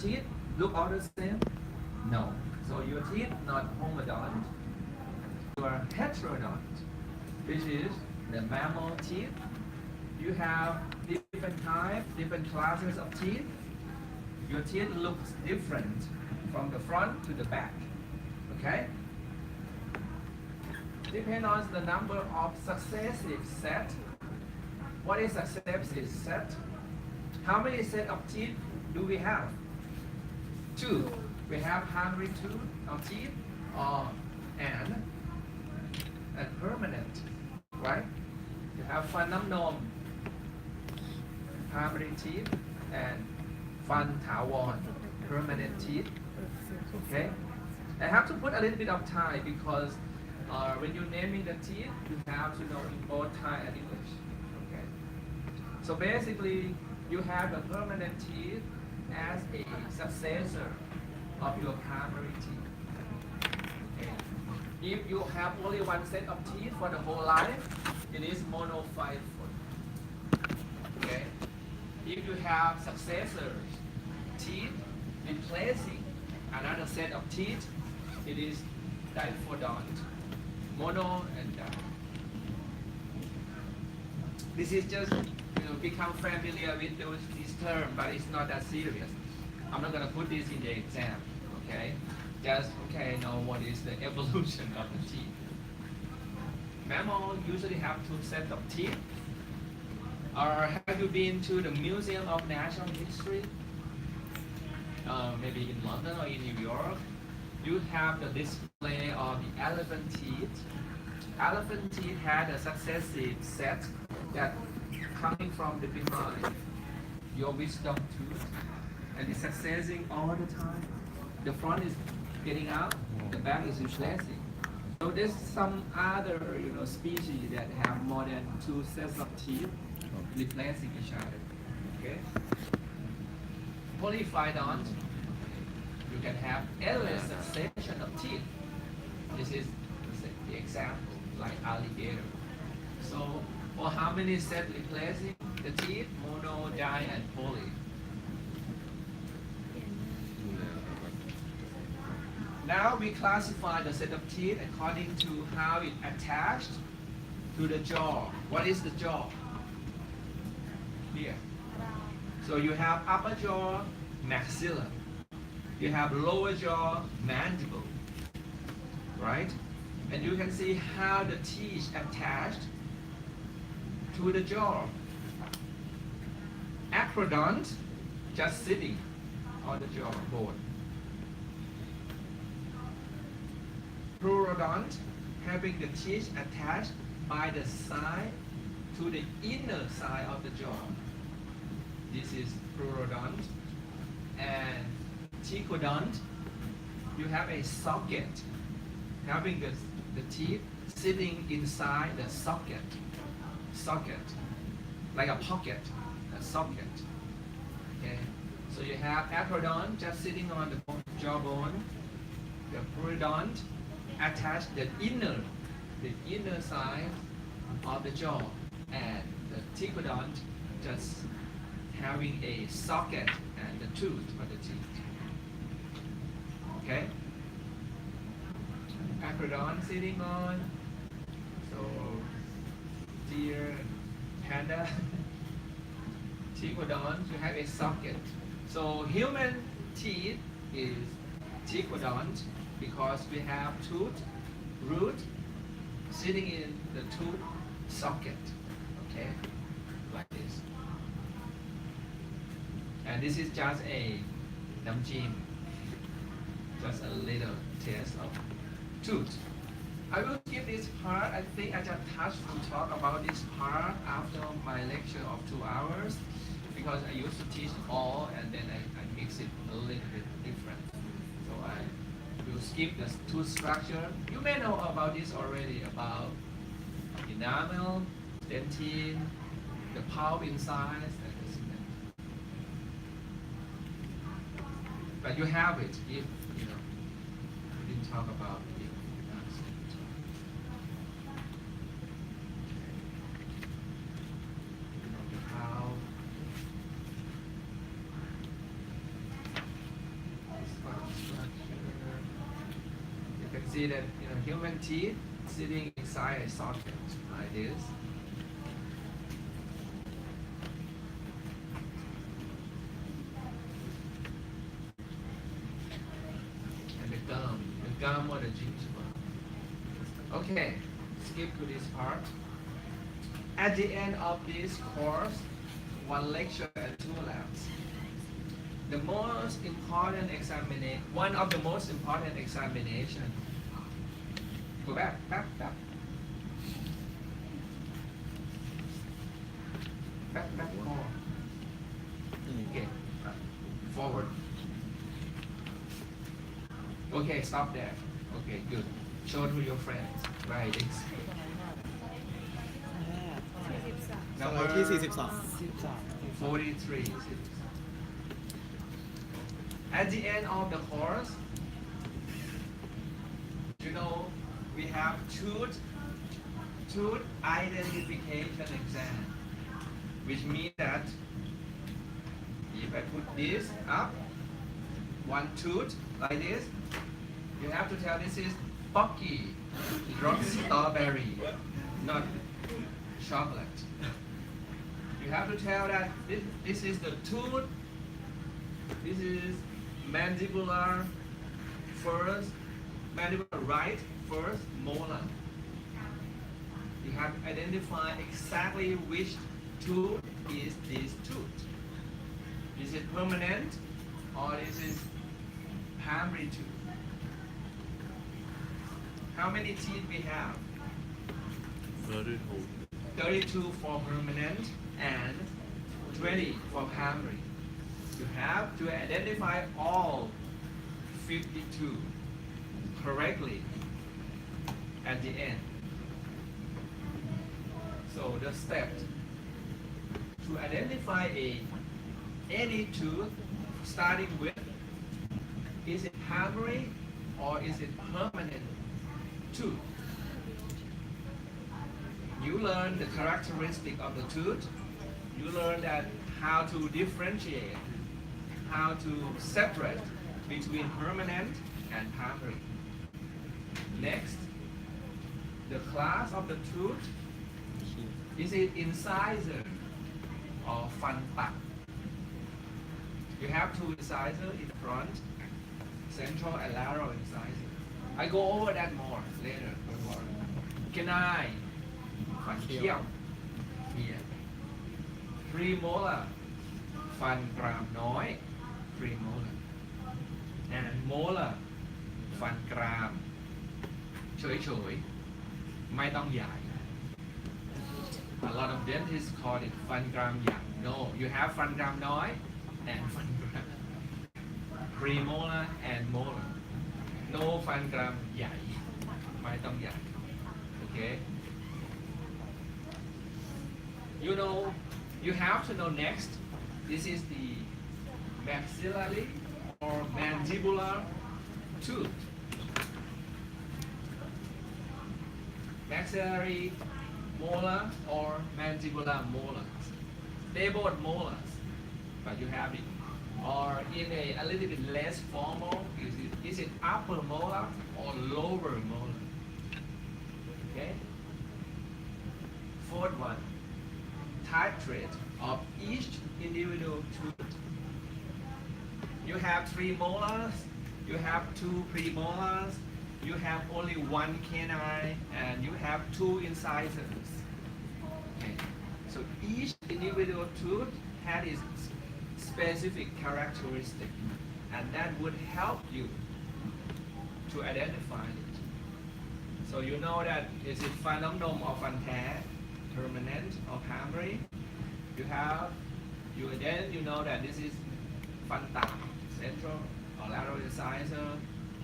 teeth look all the same? No. So your teeth not homodont. You are heterodont, which is the mammal teeth. You have different types, different classes of teeth. Your teeth looks different from the front to the back. Okay? Depend on the number of successive set. What is successive set? How many set of teeth do we have? Two. We have primary tooth of teeth and permanent, right? You haveฟันน้ำนม primary teeth and ฟันถาวร permanent teeth. Okay? I have to put a little bit of time because when you're naming the teeth, you have to know in both Thai and English. Okay? So basically, you have the permanent teeth as a successor of your primary teeth. Okay? If you have only one set of teeth for the whole life, it is monophyletic. Okay? If you have successors, teeth replacing another set of teeth, it is diphodont. Mono and di. This is just become familiar with this term, but it's not that serious. I'm not going to put this in the exam. Okay? Just know what is the evolution of the teeth. Mammals usually have two sets of teeth. Or have you been to the Museum of Natural History? Maybe in London or in New York. You have the display of the elephant teeth. Elephant teeth had a successive set that coming from the behind your wisdom tooth, and it's successing all the time. The front is getting out, the back is replacing. So there's some other species that have more than two sets of teeth replacing each other. Okay? Polyphyodont, you can have endless succession of teeth. This is the example, like alligator. So, for how many sets replacing the teeth? Mono, di, and poly. Now we classify the set of teeth according to how it attached to the jaw. What is the jaw? Here. So you have upper jaw, maxilla. You have lower jaw, mandible. Right? And you can see how the teeth attached to the jaw. Acrodont, just sitting on the jawbone. Plurodont, having the teeth attached by the side to the inner side of the jaw. This is plurodont. And techodont, you have a socket, having the teeth sitting inside the socket, like a pocket, a socket. Okay, so you have acrodont just sitting on the jawbone, the plurodont attached the inner side of the jaw, and the techodont just having a socket and the tooth for the teeth. Okay? Acrodont sitting on, so deer, panda, techodont, you have a socket. So human teeth is techodont because we have tooth, root, sitting in the tooth socket. Okay? Like this. And this is just a namjim, just a little taste of tooth. I will skip this part. I think I just touched to talk about this part after my lecture of 2 hours because I used to teach all and then I mix it a little bit different. So I will skip the tooth structure. You may know about this already, about enamel, dentine, the pulp inside, and the cement. But you have it if we didn't talk about it. See that human teeth sitting inside a socket like this. And the gum or the gingiva. Okay, skip to this part. At the end of this course, one lecture and 2 labs. The most important examination, one of the most important examination. Go back. Back. More. Okay, forward. Okay, stop there. Okay, good. Show to your friends. Right. สไลด์ที่ 42 43. At the end of the course, we have tooth identification exam, which means that if I put this up, one tooth like this, you have to tell this is Pocky, not strawberry, not chocolate. You have to tell that this is the tooth, this is mandibular right first molar. You have to identify exactly which tooth is this tooth. Is it permanent or is it primary tooth? How many teeth we have? 32 for permanent and 20 for primary. You have to identify all 52 correctly at the end. So the steps to identify any tooth, starting with, is it primary or is it permanent tooth? You learn the characteristic of the tooth. You learn that how to differentiate, how to separate between permanent and primary. Next, the class of the tooth, is it incisor or fan tak? You have 2 incisor in front, central and lateral incisor. I go over that more later. Don't worry. Canine, fan kiao, here. Premolar, fan gram nói, premolar. And molar, fan gram, choi, ไม่ต้องใหญ่ A lot of dentists call it fan gram ใหญ่ No, you have fan gram nói and fan gram. Premolar and molar. No fan gram ใหญ่ ไม่ต้องใหญ่ Okay. You have to know next. This is the maxillary or mandibular tooth. Maxillary molar or mandibular molars. They both molars, but you have it. Or in a little bit less formal, is it upper molar or lower molar? Okay. 4th one, titrate of each individual tooth. You have 3 molars, you have 2 premolars, you have only 1 canine, and you have 2 incisors. Okay. So each individual tooth had its specific characteristic, and that would help you to identify it. So you know that is it fan nong nom or fan tae, permanent or primary. You know that this is fan tak, central or lateral incisor,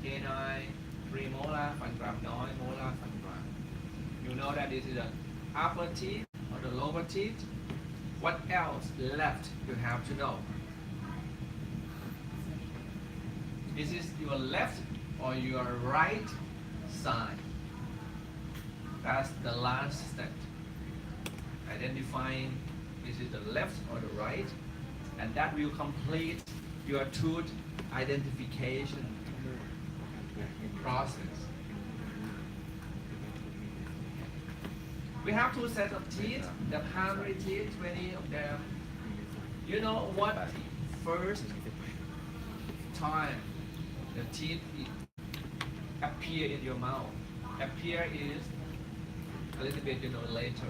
canine, premolar, fan gram nói, molar, fan gram. You know that this is the upper teeth or the lower teeth. What else left you have to know? This is your left or your right side. That's the last step. Identifying this is the left or the right, and that will complete your tooth identification process. We have two sets of teeth, the primary teeth, 20 of them. You know what first time the teeth appear in your mouth? Appear is a little bit, later.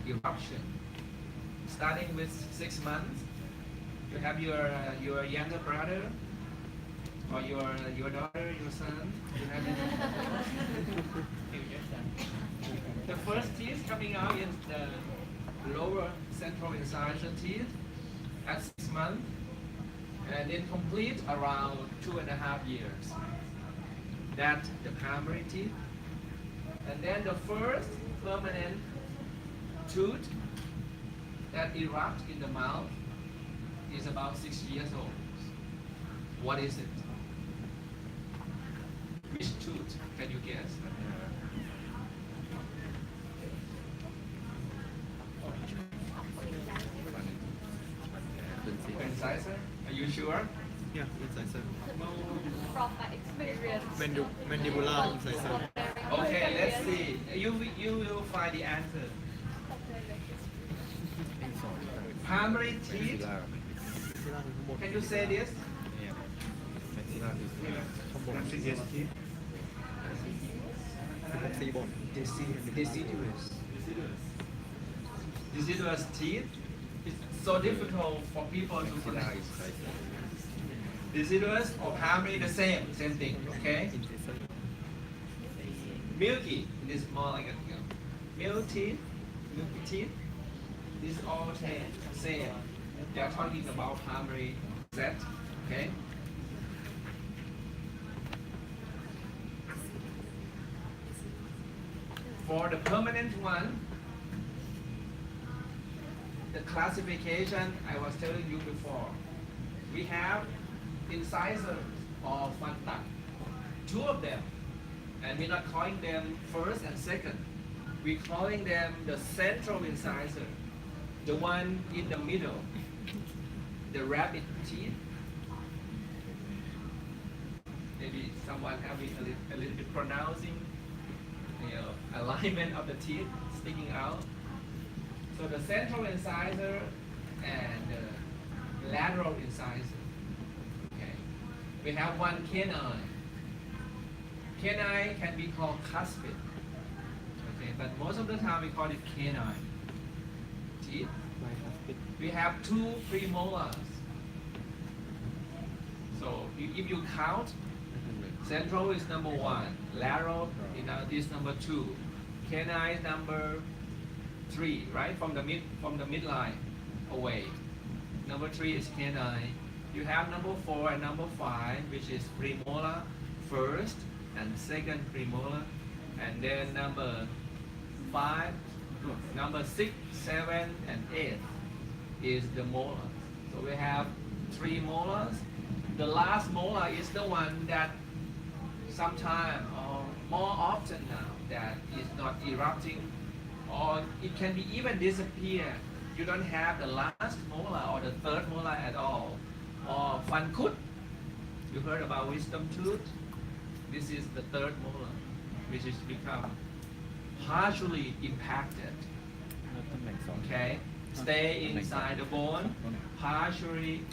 Eruption. Starting with 6 months, you have your younger brother or your daughter, your son. You have the first teeth coming out is the lower central incisor teeth at 6 months, and then complete around 2.5 years. That's the primary teeth. And then the first permanent tooth that erupts in the mouth is about 6 years old. What is it? Which tooth? Can you guess? Incisor? Are you sure? Yeah, incisor. From my experience. Mandibular incisor. Okay, let's see. You will find the answer. Primary teeth. Can you say this? Deciduous teeth. It's so difficult for people to pronounce. Deciduous or primary, the same thing. Okay. Milky, it is more like a milky teeth. This is all same. They are talking about primary set. Okay. For the permanent one, the classification I was telling you before, we have incisors or frontal, 2 of them, and we're not calling them first and second. We're calling them the central incisor, the one in the middle, the rabbit teeth. Maybe someone having a little bit pronouncing, alignment of the teeth sticking out. So the central incisor and the lateral incisor. Okay. We have one canine. Canine can be called cuspid. Okay, but most of the time we call it canine teeth. We have 2 premolars. So if you count, central is number 1, lateral is number 2, canine is number 3, right? From the midline away. Number 3 is canine. You have number 4 and number 5, which is premolar, first and second premolar, and then number 6, 7, and 8 is the molar. So we have 3 molars. The last molar is the one that sometime or more often now that is not erupting, or it can be even disappear. You don't have the last molar or the third molar at all. Or fan kut, you heard about wisdom tooth? This is the third molar, which is become partially impacted. Okay, stay inside the bone, partially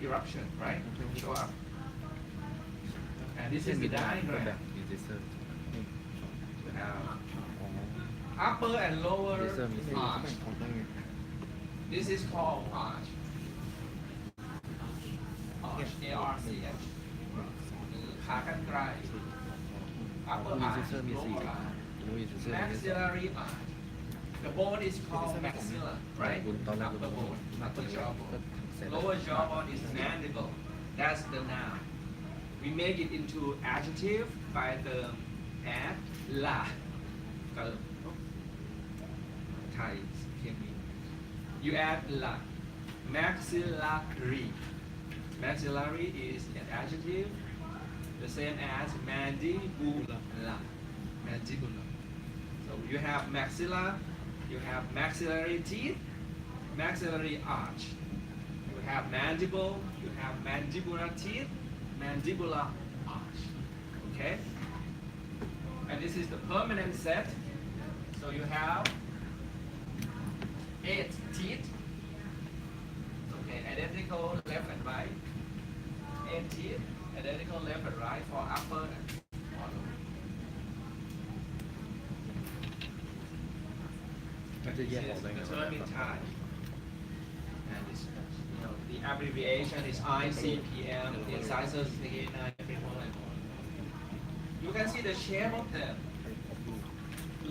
eruption, right? Show up. And this is the diagram. Upper and lower arch. This is called arch. Arch, A-R-C-H. ขากรรไกร Upper arch, lower arch. Maxillary arch. The bone is called maxilla, right? Upper bone, upper jawbone. Lower jawbone is mandible. That's the noun. We make it into adjective by the add la. Thai came in. You add la. Maxillary. Maxillary is an adjective, the same as mandibular. Mandibular. So you have maxilla, you have maxillary teeth, maxillary arch. You have mandible, you have mandibular teeth, mandibular arch. Okay? And this is the permanent set. So you have 8 teeth. Okay, identical left and right. 8 teeth, identical left and right for upper and bottom. มันจะแยกออกได้ไง The term in Thai. And this, the abbreviation is ICPM. The incisors is again 9 premolar and molar. You can see the shape of them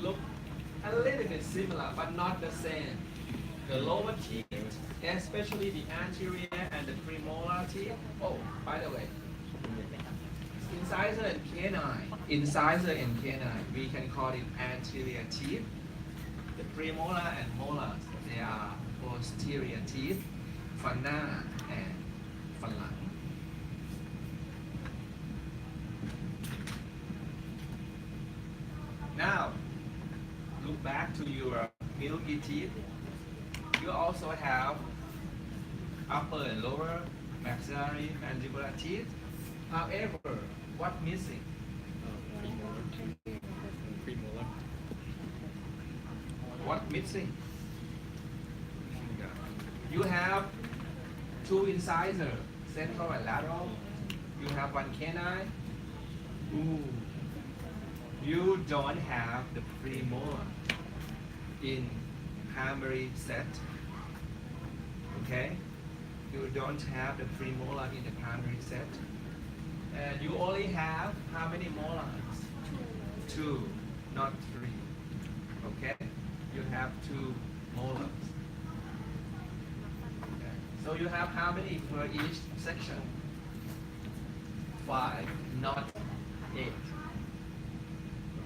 look a little bit similar, but not the same. The lower teeth, especially the anterior and the premolar teeth. Oh, by the way, incisor and canine, we can call it anterior teeth. The premolar and molars, they are posterior teeth, ฟันหน้า and ฟันหลัง Now, look back to your milky teeth. You also have upper and lower maxillary mandibular teeth. However, what missing? พรีโมลาร์ What missing? You have 2 incisors, central and lateral. You have 1 canine. Ooh. You don't have the premolar in primary set. Okay? You don't have the premolar in the primary set. And you only have how many molars? 2, not 3. Okay? You have 2 molars. Okay. So you have how many for each section? 5, not 8.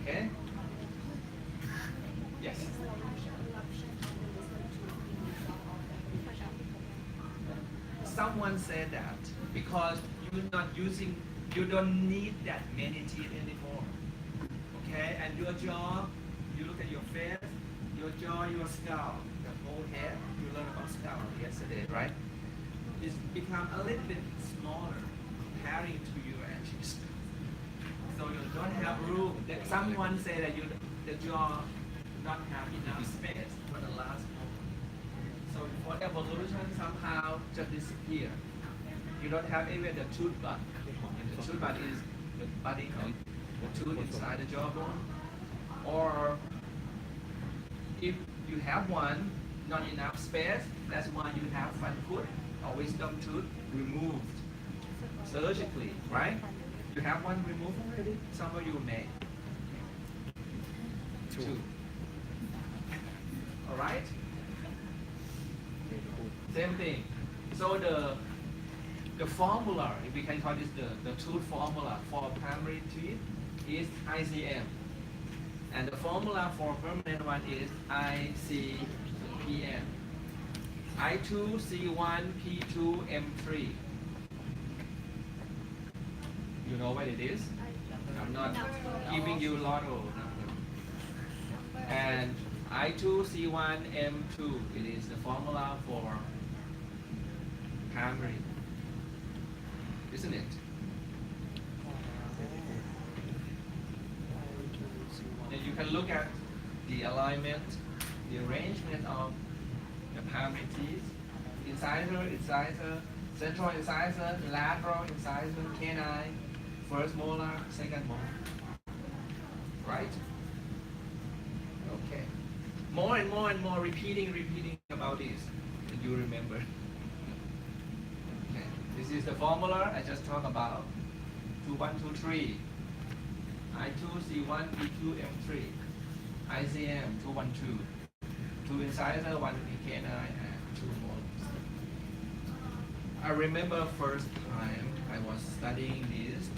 Okay? Yes. Someone said that because you don't need that many teeth anymore. Okay? And your jaw, you look at your face, your jaw, your skull, the whole head, you learned about skull yesterday, right? It's become a little bit smaller comparing to your edges. So you don't have room. Someone said that the jaw not have enough space for the last moment. So for evolution somehow just disappear. You don't have even the tooth bud. And the tooth bud is the budding of the tooth inside the jawbone. Or if you have one, not enough space, that's why you have front foot or wisdom tooth removed surgically, right? You have one removed already? Some of you may. 2. Alright? Same thing. So the formula, if we can call this the tooth formula for primary teeth is ICM. And the formula for permanent one is ICPM. I2, C1, P2, M3. You know what it is? I'm not giving you lotto number. And I2, C1, M2. It is the formula for primary. Isn't it? And you can look at the alignment, the arrangement of the primary teeth. Incisor, central incisor, lateral incisor, canine, first molar, second molar. Right? Okay. More and more repeating about this. And you remember. Okay. This is the formula I just talked about. 2, 1, 2, 3. I2, C1, P2, M3. ICM, 2, 1, 2. 2 incisor, 1 canine, and 2 molars. I remember first time I was studying this.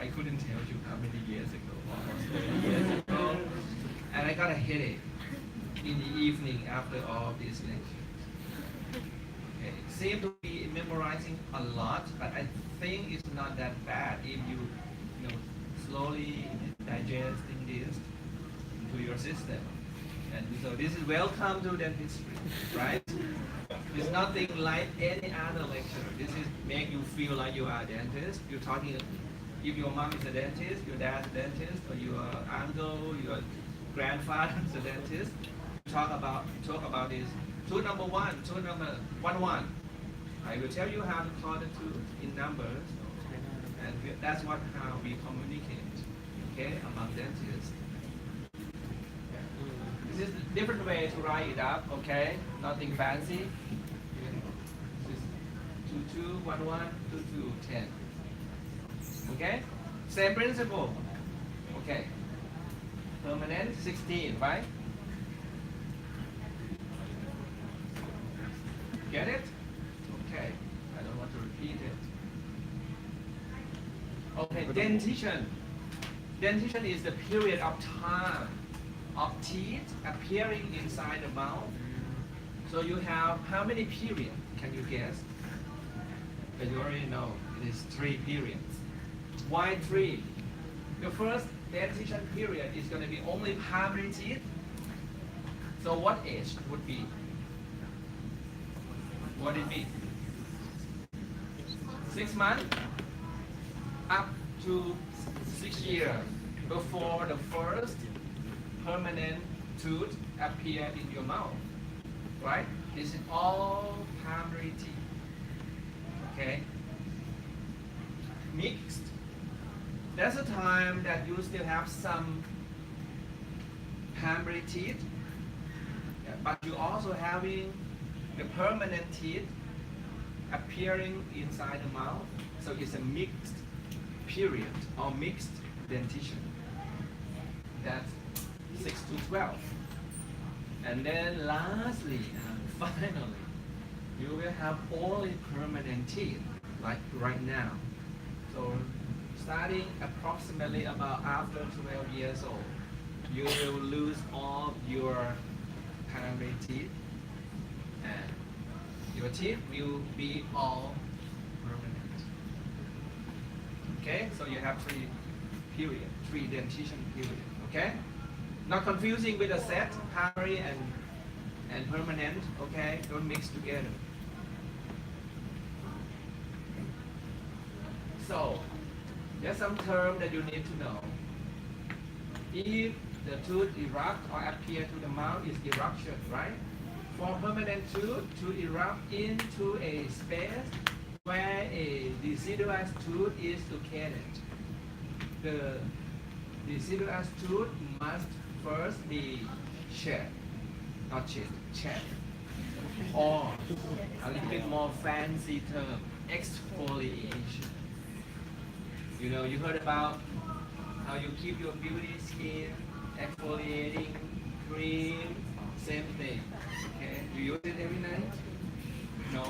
I couldn't tell you how many years ago, almost 30 years ago. And I got a headache in the evening after all these lectures. Okay. It seemed to be memorizing a lot, but I think it's not that bad if you slowly digesting this into your system. And so this is welcome to dentistry, right? It's nothing like any other lecture. This is make you feel like you are a dentist. You're talking if your mom is a dentist, your dad's a dentist, or your uncle, your grandfather is a dentist, talk about this. Tooth number one, tooth number 1. I will tell you how to call the tooth in numbers, and that's how we communicate, okay, among dentists. This is a different way to write it up, okay? Nothing fancy. This is 22, 11, 22, 10. Okay? Same principle. Okay. Permanent 16, right? Get it? Okay. I don't want to repeat it. Okay, dentition. Dentition is the period of time of teeth appearing inside the mouth. So you have how many periods? Can you guess? But you already know it is 3 periods. Why 3? The first dentition period is going to be only primary teeth. So what age would be? What it be? 6 months up to 6 years before the first permanent tooth appear in your mouth, right? This is all primary teeth, okay? Mixed. That's a time that you still have some primary teeth, but you also having the permanent teeth appearing inside the mouth. So it's a mixed period or mixed dentition. That's 6 to 12. And then lastly, finally, you will have only permanent teeth, like right now. So starting approximately about after 12 years old, you will lose all your primary teeth, and your teeth will be all permanent. Okay, so you have 3 dentition period, okay? Not confusing with a set, primary and permanent, okay? Don't mix together. So, there's some term that you need to know. If the tooth erupt or appear to the mouth is eruption, right? For permanent tooth to erupt into a space where a deciduous tooth is located, the deciduous tooth must first be shed, not shed, or a little bit more fancy term, exfoliation. You know, you heard about how you keep your beauty skin, exfoliating cream, same thing. Okay, you use it every night? No.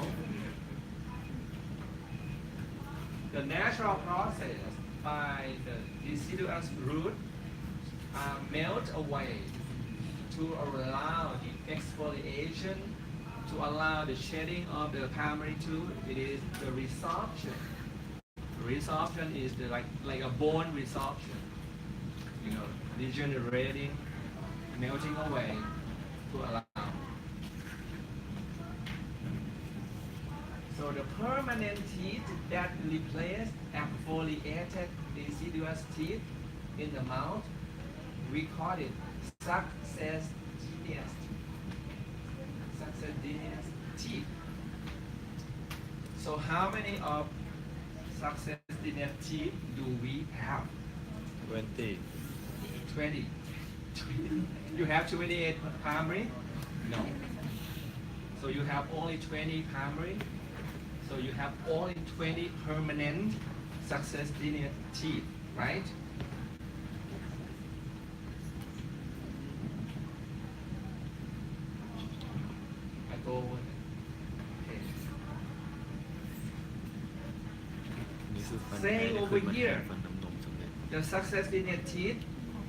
The natural process by the deciduous root melt away to allow the exfoliation, to allow the shedding of the primary tooth. It is the resorption. Resorption is like a bone resorption, you know, degenerating, melting away to allow. So the permanent teeth that replace exfoliated deciduous teeth in the mouth, we call it successive teeth. So how many of successive teeth do we have? 20. 20. You have 28 primary? No. So you have only 20 primary. So you have only 20 permanent successive teeth, right? I go over it. Okay. นี่คือฟัน Say แท้ over คือมัน here. ฟันน้ำนมสำเร็จ The successive teeth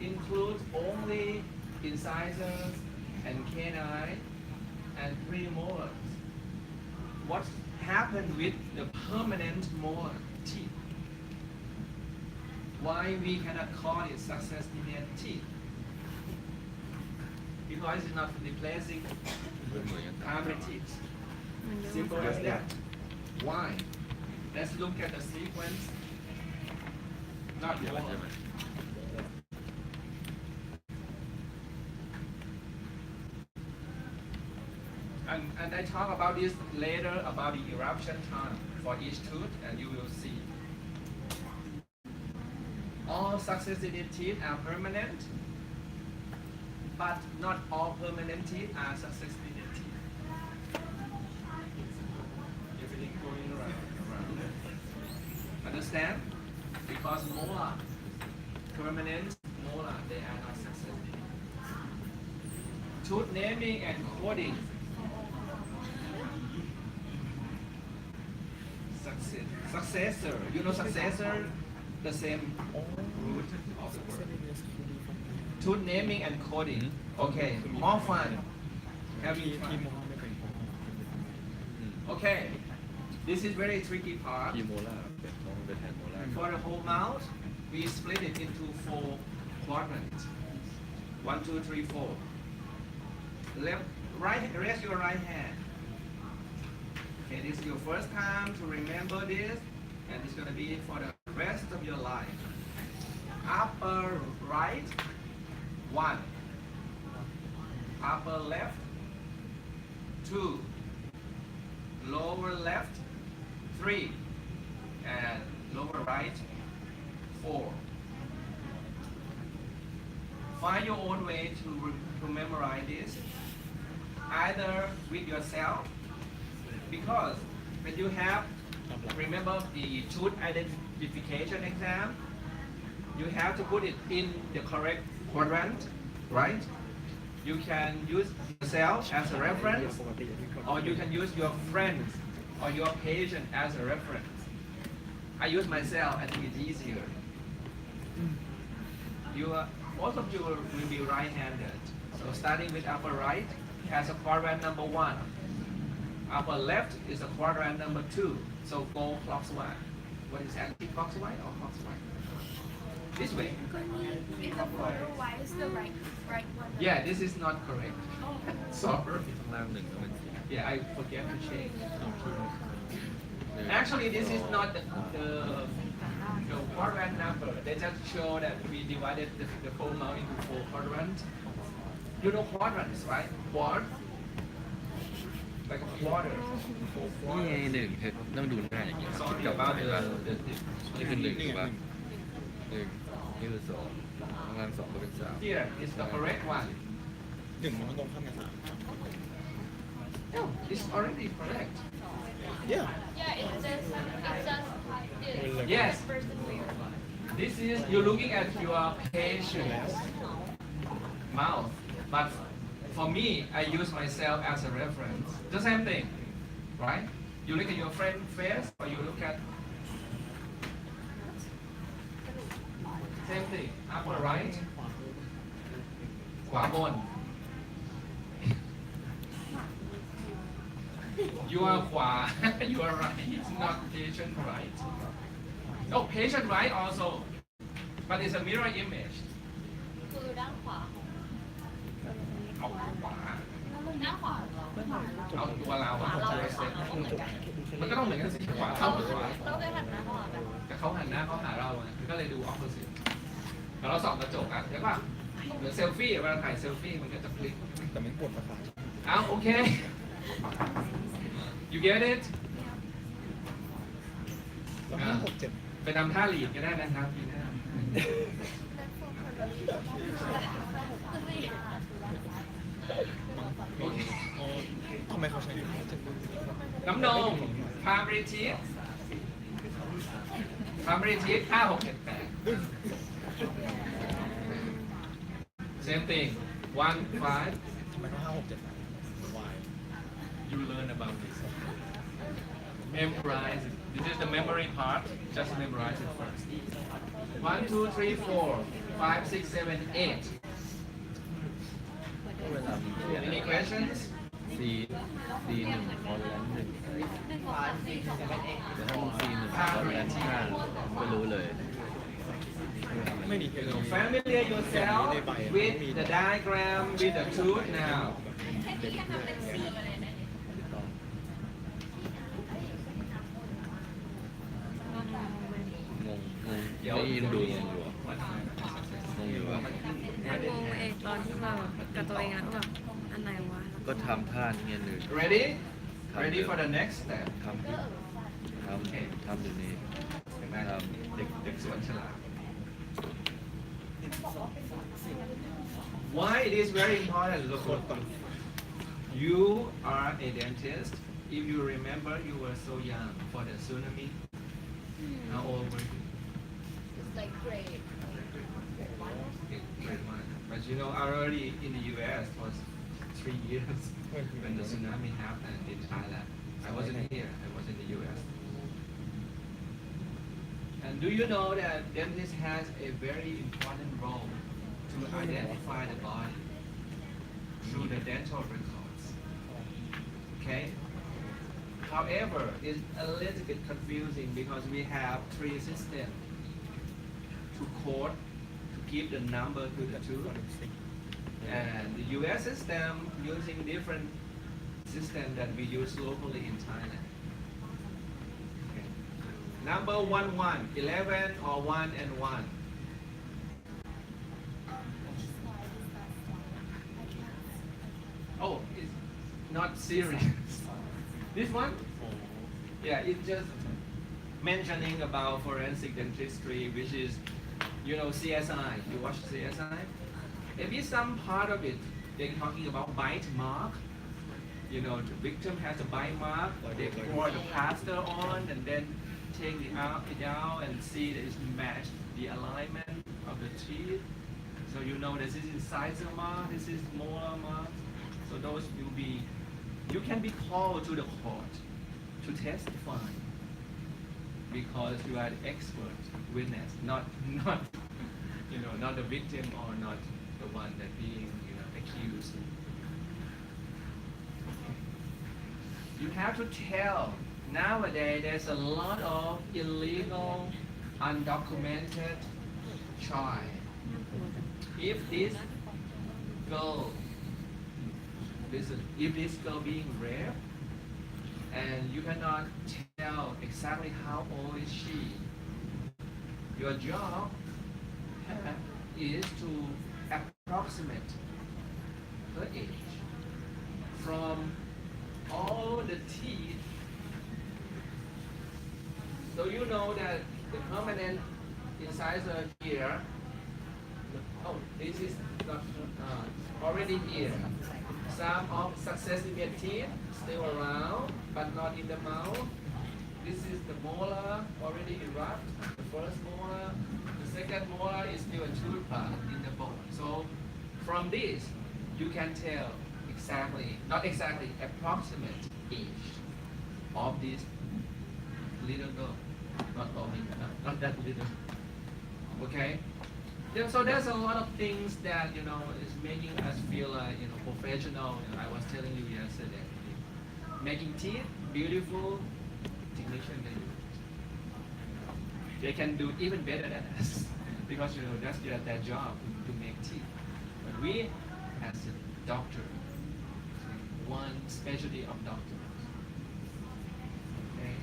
include only incisors and canine and premolars. What happened with the permanent molar teeth? Why we cannot call it successive teeth? Because it's not replacing เหมือนกัน primary teeth. Simple as that. Why? Let's look at the sequence. not เดี๋ยว more ใช่ไหม and I talk about this later about the eruption time for each tooth and you will see all successive teeth are permanent but not all permanent teeth are successive teeth everything going around understand because molar permanent molar they are not successive tooth naming and coding successor you know successor the same root of the word tooth naming and coding okay more fun having ที่ fun โมฮาไม่เป็น okay this is very tricky part คีโมล่าเป็นท้องเป็นแทนโมล่า for the whole mouth we split it into 4 quadrants 1 2 3 4 left right raise your right hand okay this is your first time to remember this and it's going to be for the rest of your life upper right 1 upper left 2 lower left 3 and lower right 4 find your own way to memorize this either with yourself because when you have remember the tooth identification exam you have to put it in the correct quadrant right you can use yourself as a reference ปกติที่คน or you can use your friends or your patient as a reference I use myself I think it's easier most of you will be right-handed so starting with upper right as a quadrant number 1 upper left is a quadrant number 2 so go clockwise what is anti-clockwise or clockwise this way Is the clockwise the right one? yeah this is not correct sorry ข้างล่างหนึ่งแล้วเป็นสี yeah I forget to change หนึ่ง actually this is not the quadrant number they just show that we divided the whole mouth into 4 quadrants you know quadrants right quad like a quarter นี่ไงหนึ่งเธอต้องดูหน้าอย่างเงี้ย sorry จับ about เห็น the ปะ the นี่คือหนึ่งถูกปะหนึ่งนี่คือสองข้างล่างสองก็เป็นสาม here is the correct one หนึ่งมันตรงข้ามกับสาม no it's already correct yeah Yeah, it's just this. Yes. Person weird. this is you're looking at your patient's mouth but for me I use myself as a reference the same thing right you look at your friend face or you look at same thing upper right ขวาบน you are ขวา you are right it's not patient right oh patient right also but it's a mirror image คือด้านขวา เอาขวา ด้านขวา เอาตัวเราอะ เรา จะ ด้านข เสร็ วา จ เราเหมือนกัน มันก็ต้องเหมือนกันสิขวาเท่ากับขวา เราเคยหันหน้าเข้าหากัน แต่เขาหันหน้าเขาหาเราอะก็เลยดู opposite แล้วเราส่องกระจกอะเห็นป่ะเหมือนเซลฟี่เวลาถ่ายเซลฟี่มันก็จะพลิก แต่มันปวดประสาท เอาโอเค you get it แล้วห้าหกเจ็ด ไปทำท่าหลีดก็ได้นะครับปีหน้าโอเค ทำไมเขาใช้ห้าเจ็ด น้ำนม primary teeth primary teeth 5 6 7 8 same thing 1 5 ทำไมเขาห้าหกเจ็ดวาย you learn about this memorize it this is the memory part just memorize it first 1 2 3 4 5 6 7 8 เวลามีเขียน any questions C หนึ่งคอร์แลนด์หนึ่ง 1 2 3 4 2 8 แต่ถ้ามึง C หนึ่งคอร์แลนด์ห้าก็รู้เลย ไม่ดีเลย familiar yourself with the diagram with the tooth now เด็ก งง เดี๋ยว กี้ดูงงอยู่อะงงอยู่ว่า แล้วงงเองตอนที่มาแบบกับตัวเองแล้วก็แบบอันไหนวะ ก็ทำท่านี้หนึ่ง ready ready for the next step ทำอยู่ทำอยู่นี้ เห็นไหม ท เด็กสวนฉลาด Why it is very important look you are a dentist if you remember you were so young for the tsunami how old were you It's like grade. Grade one. But you know already in the US was 3 years when the tsunami happened in Thailand I wasn't here I was in the US And do you know that dentist has a very important role to identify the body through the dental records? Okay? However, it's a little bit confusing because we have 3 systems to code to give the number to the tooth. And the US system using different system that we use locally in Thailand. Number 1, 11 or 1 and 1. Oh, it's not serious. This one? Yeah, it's just mentioning about forensic dentistry, which is, you know, CSI. You watch CSI? Maybe some part of it, they're talking about bite mark. You know, the victim has a bite mark, or they pour the plaster on and then take it out and see that it's matched the alignment of the teeth. So you know this is incisor mark, this is molar mark. So those will be, you can be called to the court to testify because you are the expert witness, not you know, not the victim or not the one that being, you know, accused. You have to tell. Nowadays, there's a lot of illegal, undocumented child. If this girl, listen, if this girl being raped, and you cannot tell exactly how old is she, your job is to approximate her age from all the teeth. So you know that the permanent incisor here, oh, this is not, already here. Some of successive teeth still around, but not in the mouth. This is the molar already erupt, the first molar. The second molar is still a tooth part in the bone. So from this, you can tell exactly, not exactly, approximate age of this little girl. Not that little. Okay? So there's a lot of things that, you know, is making us feel like, you know, professional. I was telling you yesterday. Making teeth beautiful, technician can do it. They can do even better than us because, you know, that's their job to make teeth. But we, as a doctor, one specialty of doctors. Okay?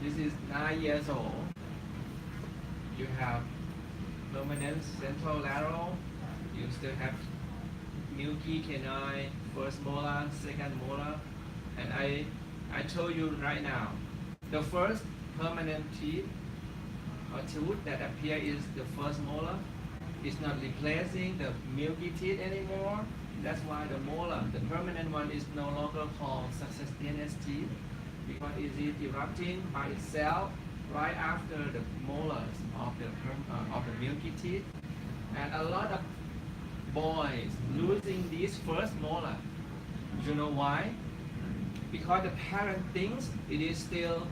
This is 9 years old. You have permanent central lateral. You still have milky canine, first molar, second molar. And I told you right now, the first permanent teeth or tooth that appear is the first molar. It's not replacing the milky teeth anymore. That's why the molar, the permanent one, is no longer called successive teeth because it is erupting by itself right after the molars of the milky teeth. And a lot of boys losing this first molar. You know why? Because the parent thinks it is still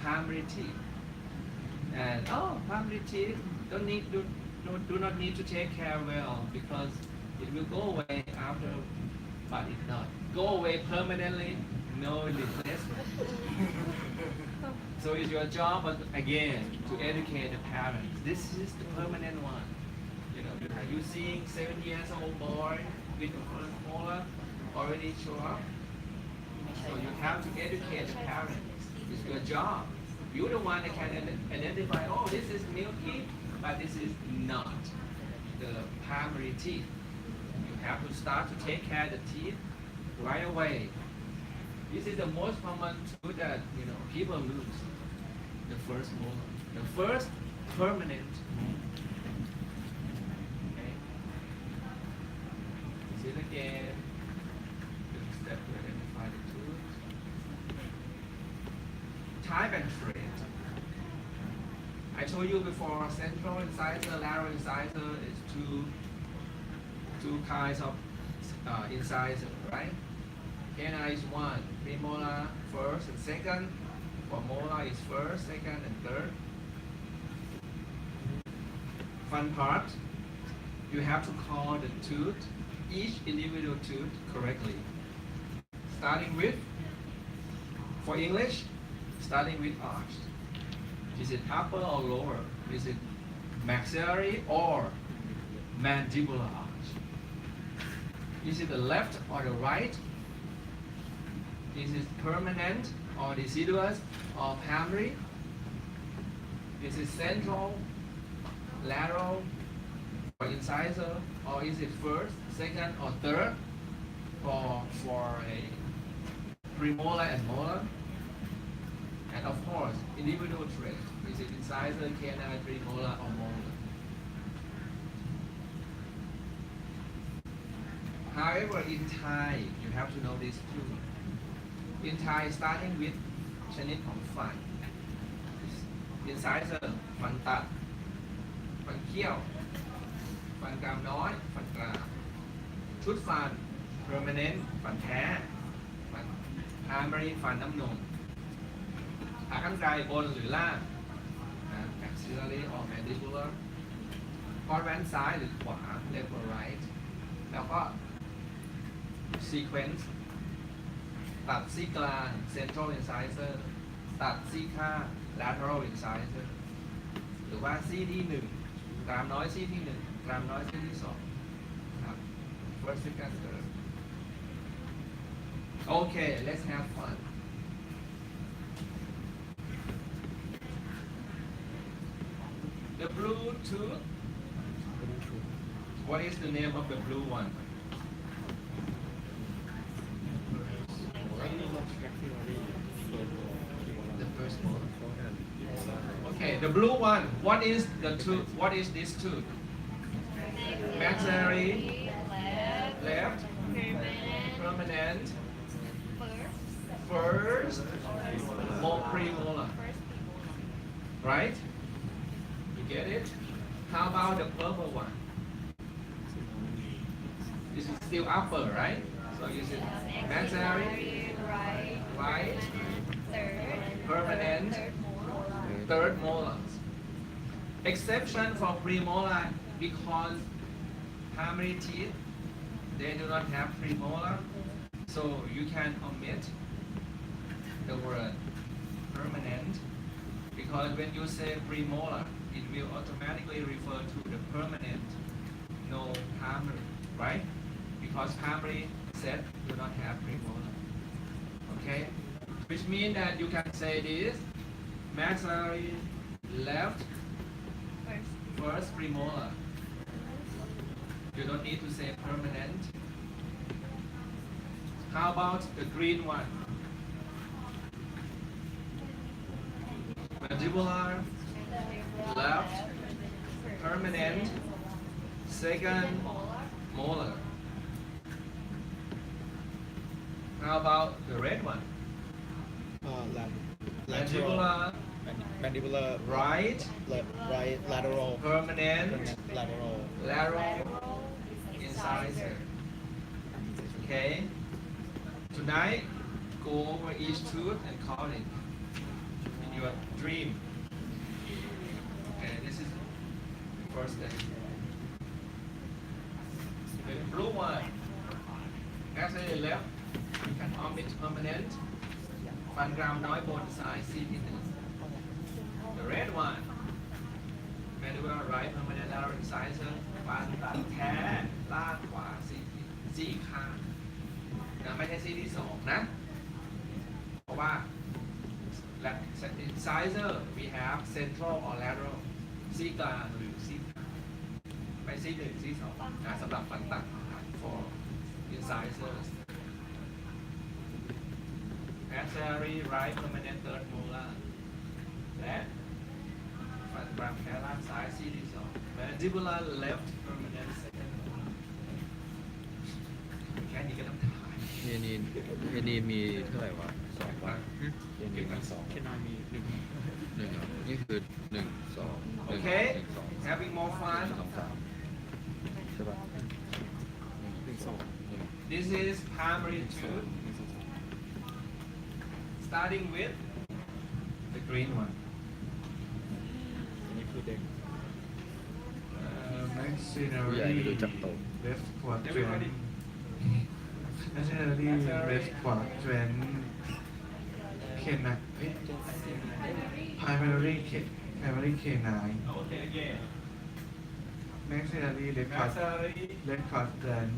primary teeth. And primary teeth do not need to take care well because it will go away after, but it not. Go away permanently, no replacement. So it's your job again to educate the parents. This is the permanent one. You know, are you seeing 7 years old boy with the first molar already show up? So you have to educate the parents. It's your job you're the one that can identify, oh, this is milky, but this is not the primary teeth. You have to start to take care of the teeth right away. This is the most common tooth that people lose. The first molar, the first permanent. Okay. See it again. Step to identify the tooth. Type and trait. I told you before, central incisor, lateral incisor is two kinds of incisor, right? Canine is one, premolar first and second. For molar is first, second, and third. Fun part, you have to call the tooth, each individual tooth correctly. Starting with, for English, starting with arch. Is it upper or lower? Is it maxillary or mandibular arch? Is it the left or the right? Is it permanent or deciduous or primary? Is it central, lateral, or incisor? Or is it first, second, or third? Or for a premolar and molar? And of course, individual trait. Is it incisor, canine, premolar, or molar? However, in Thai, you have to know this too. In Thai, starting with ชนิดของฟัน incisor ฟันตัด ฟันเคี้ยว ฟันกรามน้อย ฟันกราม ชุดฟัน permanent ฟันแท้ ฟัน primary ฟันน้ำนมขากรรไกรบนหรือล่าง maxillary or mandibular คอร์ดแวนซ้ายหรือขวา left or right แล้วก็ sequence ตัดซี่กลาง central incisor ตัดซี่ข้าง lateral incisor หรือว่าซี่ที่หนึ่งกรามน้อยซี่ที่หนึ่งกรามน้อยซี่ที่สองครับ first second third okay let's have fun the blue tooth what is the name of the blue one the first one. Okay, the blue one. What is the tooth? What is this tooth? Maxillary, left, permanent, first, premolar. Right? You get it? How about the purple one? This is still upper, right? So is it maxillary, right, permanent, third molar. Exception for premolar because primary teeth they do not have premolar, so you can omit the word permanent because when you say premolar, it will automatically refer to the permanent, no primary, right? Because primary set do not have premolar. Okay? Which means that you can say this maxillary left first premolar. You don't need to say permanent. How about the green one? Mandibular left permanent second molar. How about the red one? Lateral, Mandibular, mandibular, right, right, lateral, permanent, lateral, incisor. Okay? Tonight, go over each tooth and count it in your dream. Okay, this is the first step. The blue one, actually left, you can omit permanent. ฟันกรามน้อยบนซ้ายซี่ที่หนึ่ง The red one mandibular right permanent lateral incisor ฟันตัดแท้ล่างขวาซี่ข้างนะไม่ใช่ซี่ที่สองนะ เพราะว่า incisor we have central or lateral ซี่กลางหรือซี่ไม่ซี่หนึ่งซี่สองนะสำหรับฟันตัด for incisors maxillary right permanent third molar และฟันกรามแคล่างซ้ายซี่ที่สอง mandibular left permanent second molar แค่นี้ก็ต้องถ่าย เฮนีมีเท่าไหร่วะสองวะเฮนีมีสอง แค่นามีหนึ่ง หนึ่งเหรอนี่คือหนึ่งสองหนึ่ง Okay หนึ่งสอง having more fun สองสามใช่ป่ะ หนึ่งสอง this is primary tooth starting with the green one อันนี้คือเด็ก ผู้ใหญ่ maxillary ไม่รู้จักโต left Everybody. quadrant maxillary left quadrant เคนนะเอ๊ะ primary canine okay again maxillary left maxillary quadrant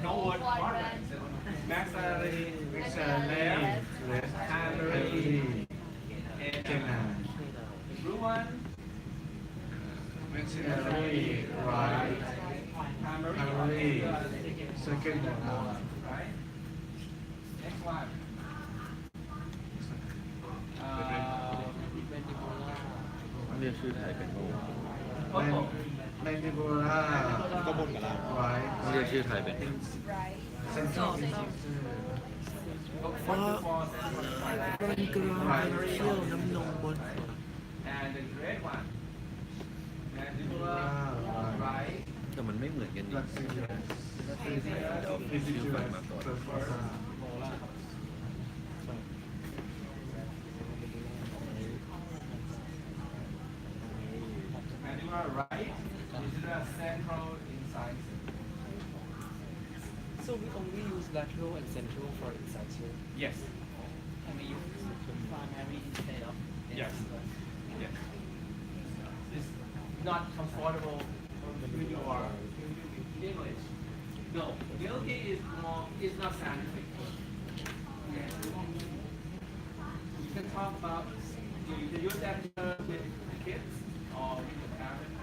no word quadrant maxillary maxillary left primary canine blue one maxillary right primary second molar right next one uh, เรียกชื่อไทยเป็นโม purple mandibular ก็บนกับล่าง right เรียกชื่อไทยเป็น central 1 to 4 เป็นกรามเชี่ยวน้ำนมบน and the red one mandibular right แต่มันไม่เหมือนกันนี่ mandibular right is the central incisor So we only use lateral and central for incisor. yes And we use primary instead of Yes. Yes. It's not comfortable with your English. No, guilty is more. It's not scientific. Okay. You can talk about. You can use that term with the kids or with the parents.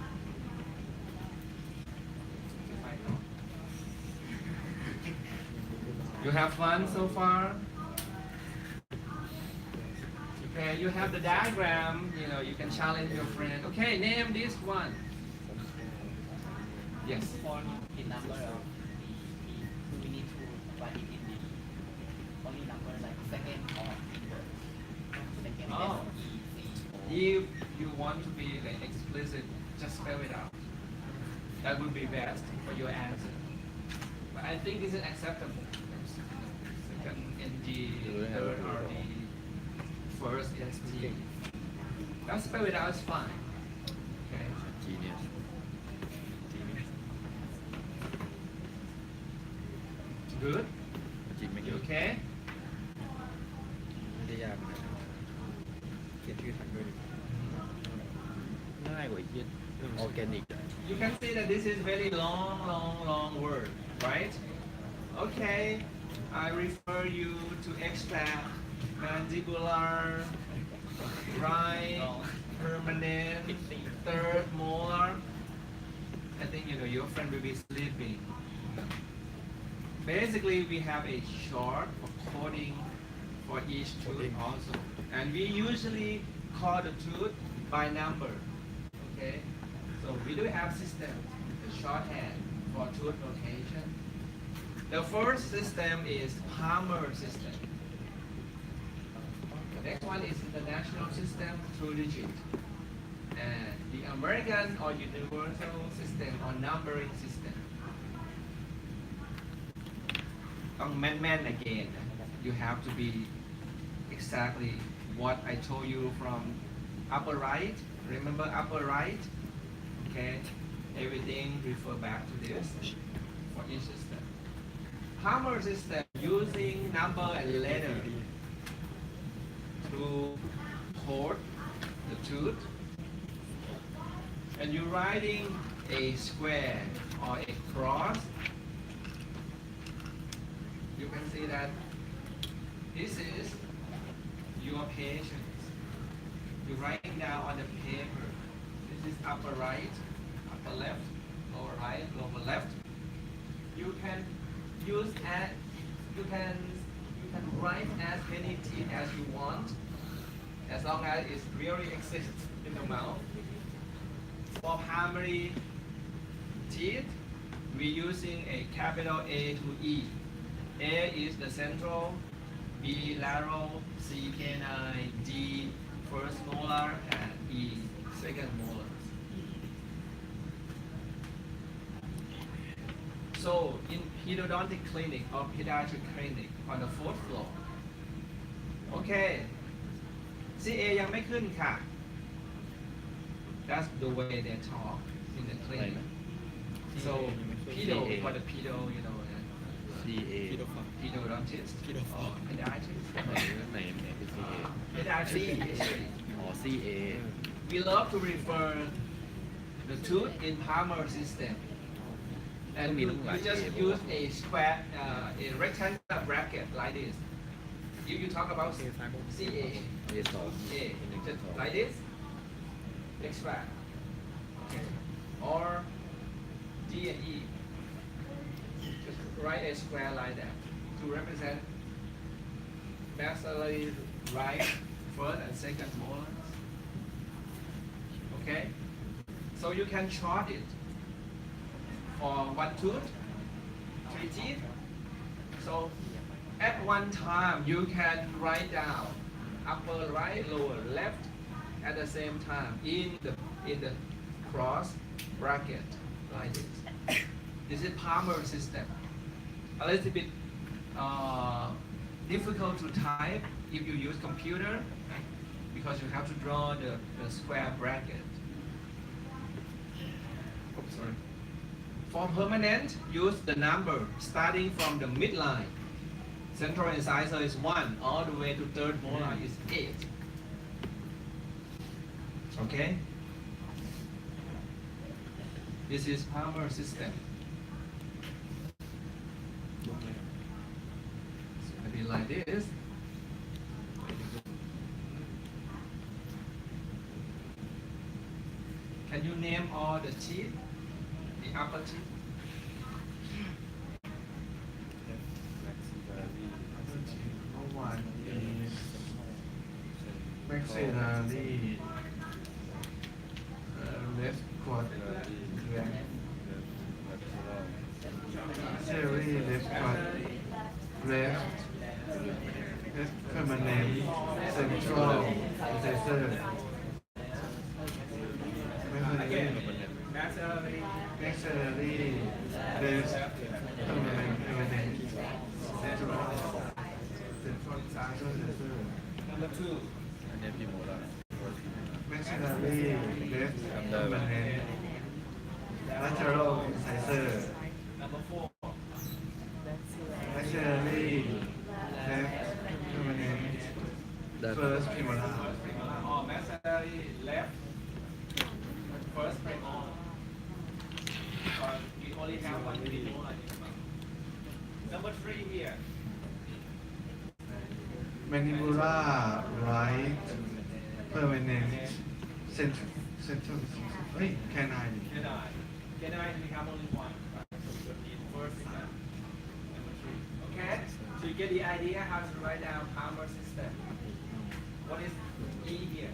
You have fun so far? Okay, you have the diagram, you can challenge your friend. Okay, name this one. Yes. for the number of we need to write it in the only number like second or inverse. Second Oh. S-E-C. If you want to be like explicit, just spell it out. That would be best for your answer. But I think this is acceptable. Second NG, third RD, first ST. Just spell it out is fine. Okay. Genius Good. จริงไม่ You เกี่ยว okay? ไม่ได้ยากนะเขียนชื่อถังด้วยดิง่ายกว่าเขียนออร์แกนิก You can see that this is very long word, right? Okay, I refer you to extract mandibular, right, permanent, third molar. I think your friend will be sleeping. Basically, we have a chart of coding for each tooth also, and we usually call the tooth by number. Okay, so we do have system, the shorthand for tooth location. The first system is Palmer system. The next one is international system, two digit. And the American or universal system or numbering system. On man again, you have to be exactly what I told you from upper right. Remember upper right? Okay, everything refer back to this for each system. Palmer system using number and letter to code the tooth, and you're writing a square or a cross. You can see that this is your patients. You writing down on the paper. This is upper right, upper left, lower right, lower left. You can use as you can write as many teeth as you want, as long as it really exists in the mouth. For primary teeth, we're using a capital A to E. A is the central, B lateral, C canine, D first molar, and E second molar. So in pedodontic clinic or pediatric clinic on the fourth floor. Okay. CA ยังไม่ขึ้นค่ะ That's the way they talk in the clinic. So pedo for the pedo, you know, CA pedodontist or pediatrist. ไหนเป็น CA Pediatric. อ๋อ CA We love to refer the tooth in palmar system. And we just use a square, a rectangular bracket like this. If you talk about CA, A2 A, just like this, extract, okay. Or D and E, just write a square like that to represent maxillary right, first and second molars. Okay, so you can chart it for one tooth, 3 teeth. So at one time you can write down upper right, lower left at the same time in the cross bracket like this. This is palmar system. A little bit difficult to type if you use computer because you have to draw the square bracket. Oops, sorry. For permanent, use the number starting from the midline. Central incisor is 1, all the way to third molar is 8. Okay? This is palmar system. It's gonna be like this. Can you name all the teeth? The upper teeth? One is maxillary left quadrant. Maxillary left quadrant. Left permanent central incisor. Maxillary left permanent central. Number 2. อันนี้พี่โมแล้ว Maxillary left permanent lateral incisor. Number 4. Maxillary left permanent first premolar. Or maxillary left first premolar. Because we only have one premolar. Number 3 here. Mandibular right permanent central canine. Canine we have only one. First exam. Number 3. Okay? So you get the idea how to write down palmar system. What is E here?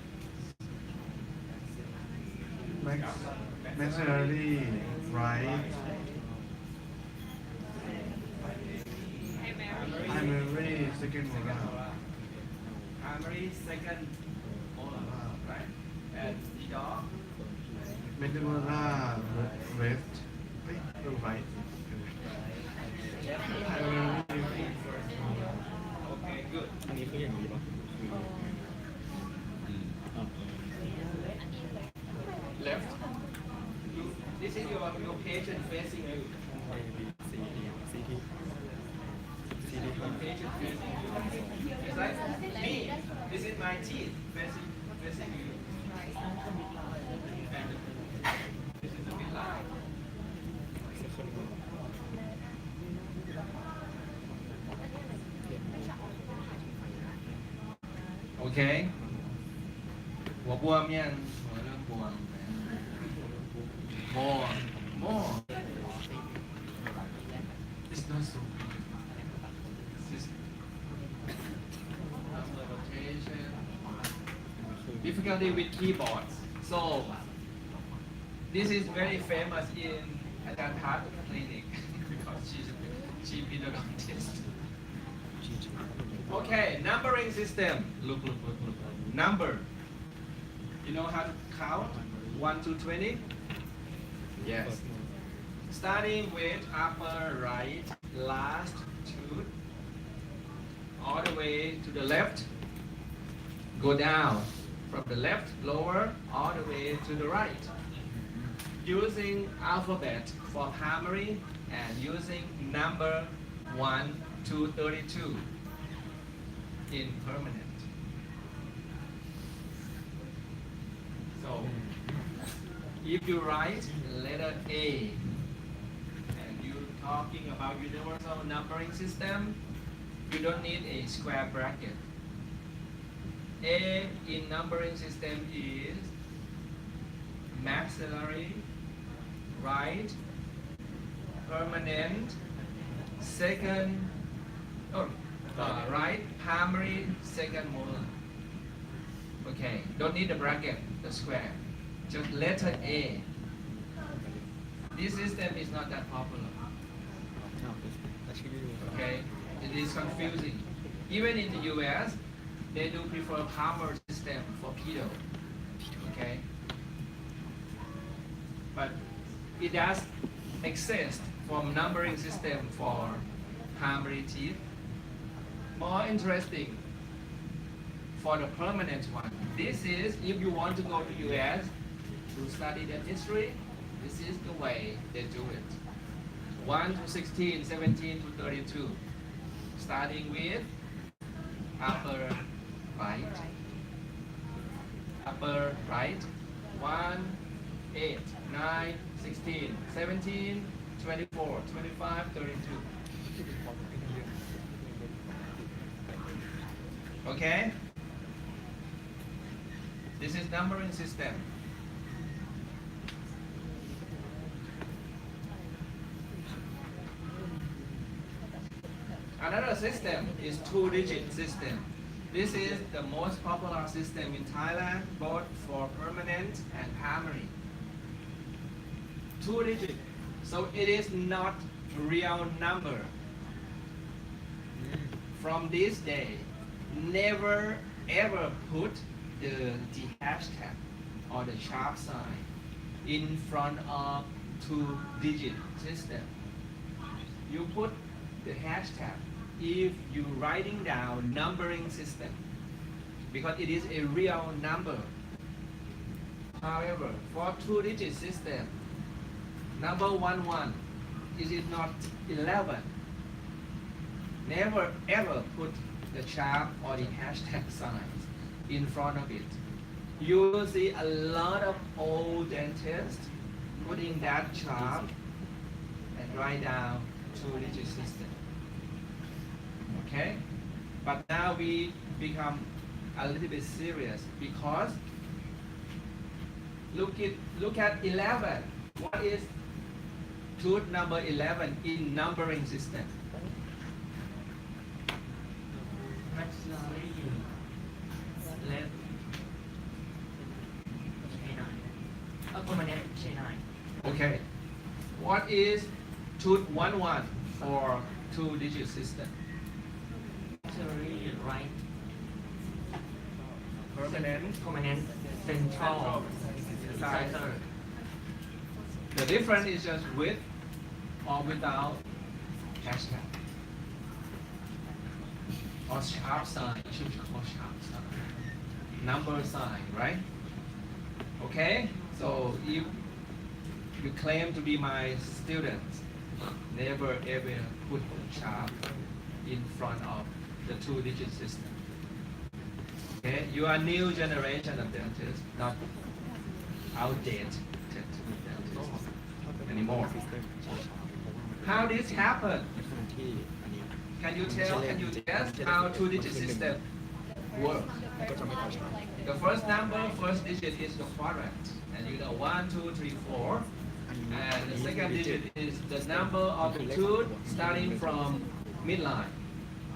Maxillary right primary second molar. Primary second molar, right? And the dog. Mandibular left right. Primary first molar. Okay, good. อันนี้คืออย่างนี้ป่ะ Left. This is your patient facing you. Your patient facing you. It's like me. This is my teeth facing you. And this is the midline. Okay หัวบวมยังหัวเริ่มบวม more it's not so this is rotation difficulty with keyboards so this is very famous in Ajahn Pat clinic because she pedagogic okay numbering system look number you know how to count 1 to 20 yes starting with upper right last tooth all the way to the left go down from the left lower all the way to the right using alphabet for primary and using number 1 to 32 in permanent so if you write letter A and you're talking about universal numbering system, you don't need a square bracket. A in numbering system is maxillary, right, permanent, second, right, primary, second molar. Okay, don't need the bracket, the square. Just letter A. This system is not that popular. Okay, it is confusing. Even in the US, they do prefer Palmer system for pedo. Okay, but it does exist from numbering system for primary teeth. More interesting for the permanent one. This is if you want to go to US to study dentistry, this is the way they do it. 1 to 16, 17 to 32. Starting with upper right. Upper right. 1, 8, 9, 16, 17, 24, 25, 32. Okay? This is numbering system. Another system is two-digit system. This is the most popular system in Thailand, both for permanent and primary. Two-digit. So it is not real number. From this day, never ever put the hashtag or the sharp sign in front of two-digit system. You put the hashtag if you writing down numbering system because it is a real number. However, for two-digit system, number 11 is it not 11? Never ever put the sharp or the hashtag signs in front of it. You will see a lot of old dentists putting that sharp and write down two-digit system. Okay? But now we become a little bit serious because look at 11. What is tooth number 11 in numbering system? maxillary left canine. Permanent canine. Okay. What is tooth 11 for two-digit system? Maxillary right. Permanent. Central. Incisor. The difference is just with or without hashtag. Or sharp sign, you should call sharp sign. Number sign, right? Okay? So if you claim to be my student, never ever put sharp in front of the two-digit system. Okay? You are new generation of dentists, not outdated dentists anymore. How this happen? Can you tell? Can you guess how two-digit system work. ก็จะไม่ค่อยชัด The first number, first digit is the quadrant, and you know 1, 2, 3, 4. And the second digit is the number of the tooth starting from midline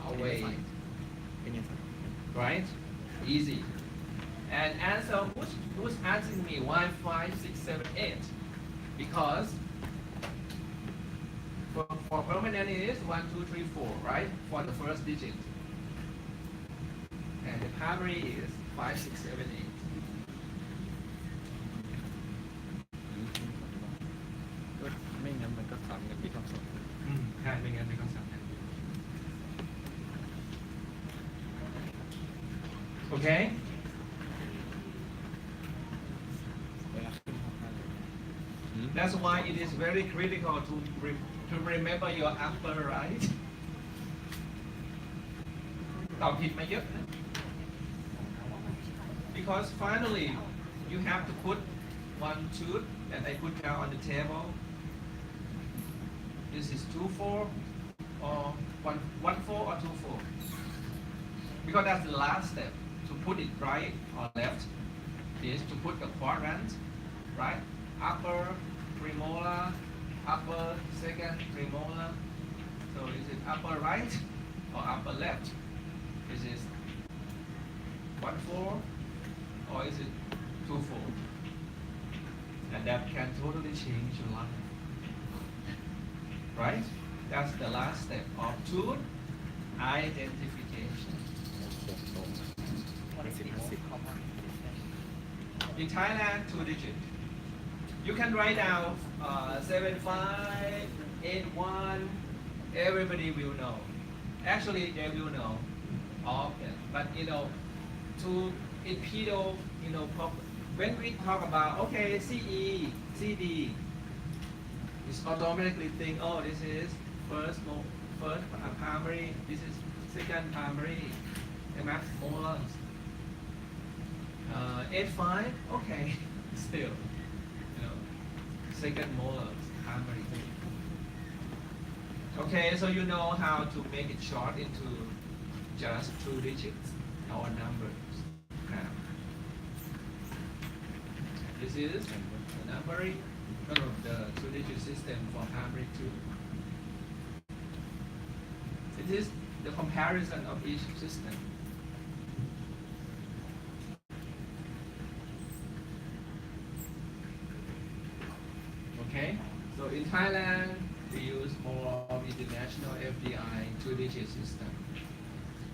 away, เป็นยังไง right? Easy. And answer, who's asking me why 5, 6, 7, 8? Because for permanent it is 1, 2, 3, 4, right? For the first digit. And the primary is 5, 6, 7, 8. ก็ไม่งั้นมันก็ซ้ำกันที่ข้อสอบ ใช่ไม่งั้นไม่ต้องสั่งกัน Okay? เวลาขึ้นห้องนั่นเลย That's why it is very critical to remember your upper right. ตอบผิดมาเยอะนะ Because finally you have to put one tooth that I put down on the table. This is 2-4 or 1-4 or 2-4. Because that's the last step. To put it right or left is to put the quadrant, right? Upper premolar, upper second premolar. So is it upper right or upper left? Is it 1-4 or is it 2-4? And that can totally change your life. Right? That's the last step of tooth identification. What is the most common difference? In Thailand, 2 digit. You can write down 7581. Everybody will know. Actually, they will know all of them. But you know, to in pedo, you know, when we talk about okay, CE, CD, it's automatically think, oh, this is first primary, this is second primary, molars. 85, okay, still, you know, second molars, primary. Okay, so you know how to make it short into just 2 digits, our numbers. Now, this is the numbering of the 2-digit system for primary 2. It is the comparison of each system. Okay, so in Thailand, we use more of international FDI 2-digit system.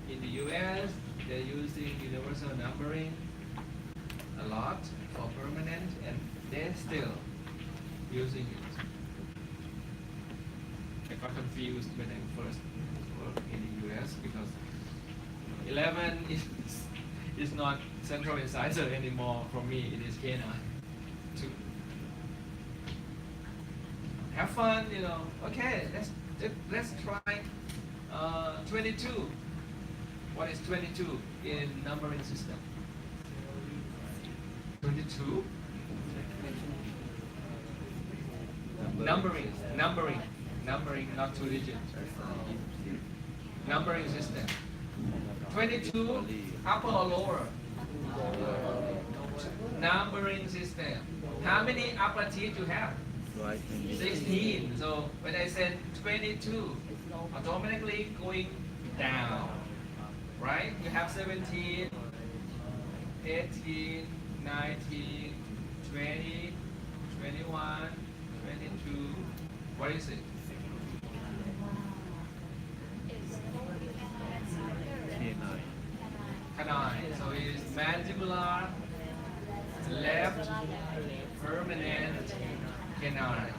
In the US, they're using universal numbering a lot for permanent, and they're still using it. I got confused when I first worked in the US because 11 is not central incisor anymore for me, it is canine. 2. Have fun, you know. Okay, let's try 22. What is 22 in numbering system? 22? Numbering, not 2 digits. Numbering system. 22, upper or lower? Numbering system. How many upper teeth you have? 16. So when I said 22, automatically going down, right? You have 17, 18, 19, 20, 21, 22. What is it? Canine. So it's mandibular, left, permanent, canine.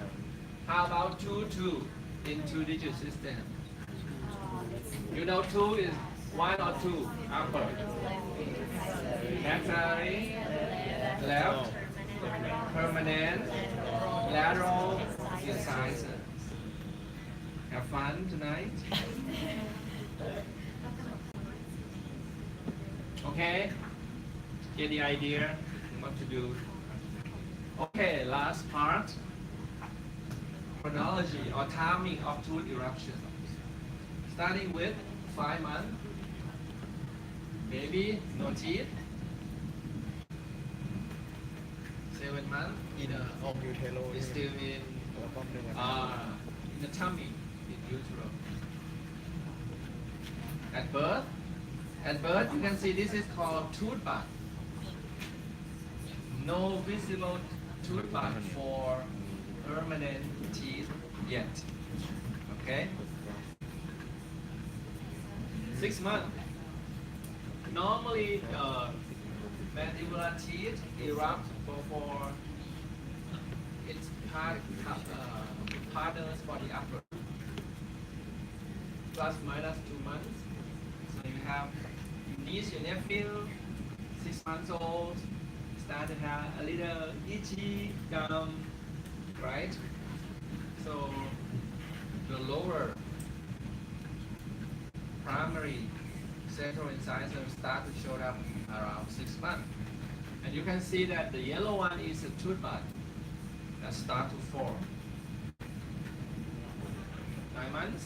How about 2-2 in 2-digit system? You know 2 is 1 or 2 upper. Maxillary, left, permanent, lateral, incisor. Have fun tonight. Okay? Get the idea what to do. Okay, last part. Chronology or timing of tooth eruption. Starting with 5 months. Baby, no teeth. 7 months. อินออกยูเทโล It's still in แล้วก็เป็น in the tummy, in utero. At birth, you can see this is called tooth bud. No visible tooth bud for permanent teeth yet. Okay? 6 months. Normally, the mandibular teeth erupt before its partners for the upper. Plus minus 2 months. So you have your niece, your nephew, 6 months old, start to have a little itchy gum, right? So the lower primary central incisor start to show up around 6 months. And you can see that the yellow one is a tooth bud that start to form. 9 months.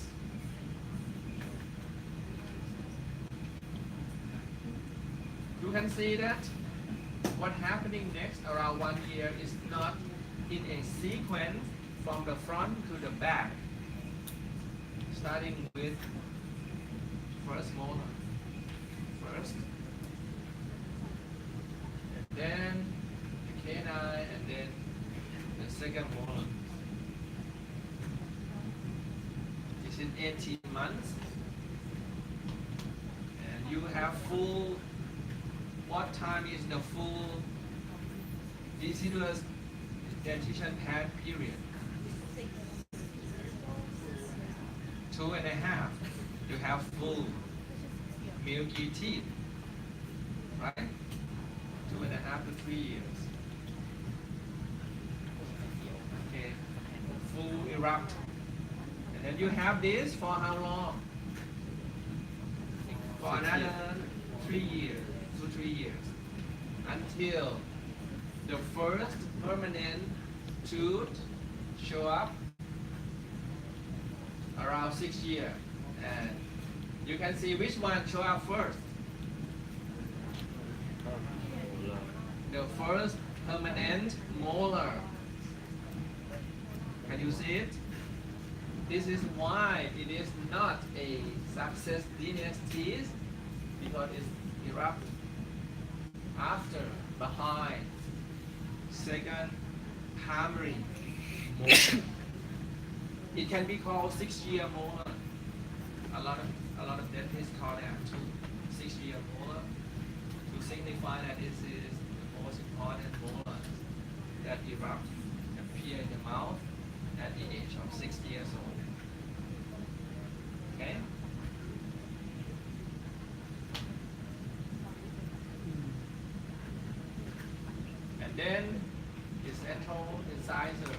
You can see that what happening next around 1 year is not in a sequence from the front to the back, starting with first molar, first, and then the canine, and then the second molar. This is 18 months, and you have full. What time is the full deciduous dentition pad period? 2.5. You have full milky teeth, right? 2.5 to 3 years. Okay, full erupt, and then you have this for how long? For another 3 years. 2-3 years, until the first permanent tooth show up around 6 years, and you can see which one show up first. The first permanent molar. Can you see it? This is why it is not a success dynasty, because it's erupt after, behind, second primary molar. It can be called 6-year molar. A lot of dentists call that too, 6-year molar, to signify that this is the most important molar that erupt, appear in the mouth at the age of 6 years old. Okay? Then the central incisor.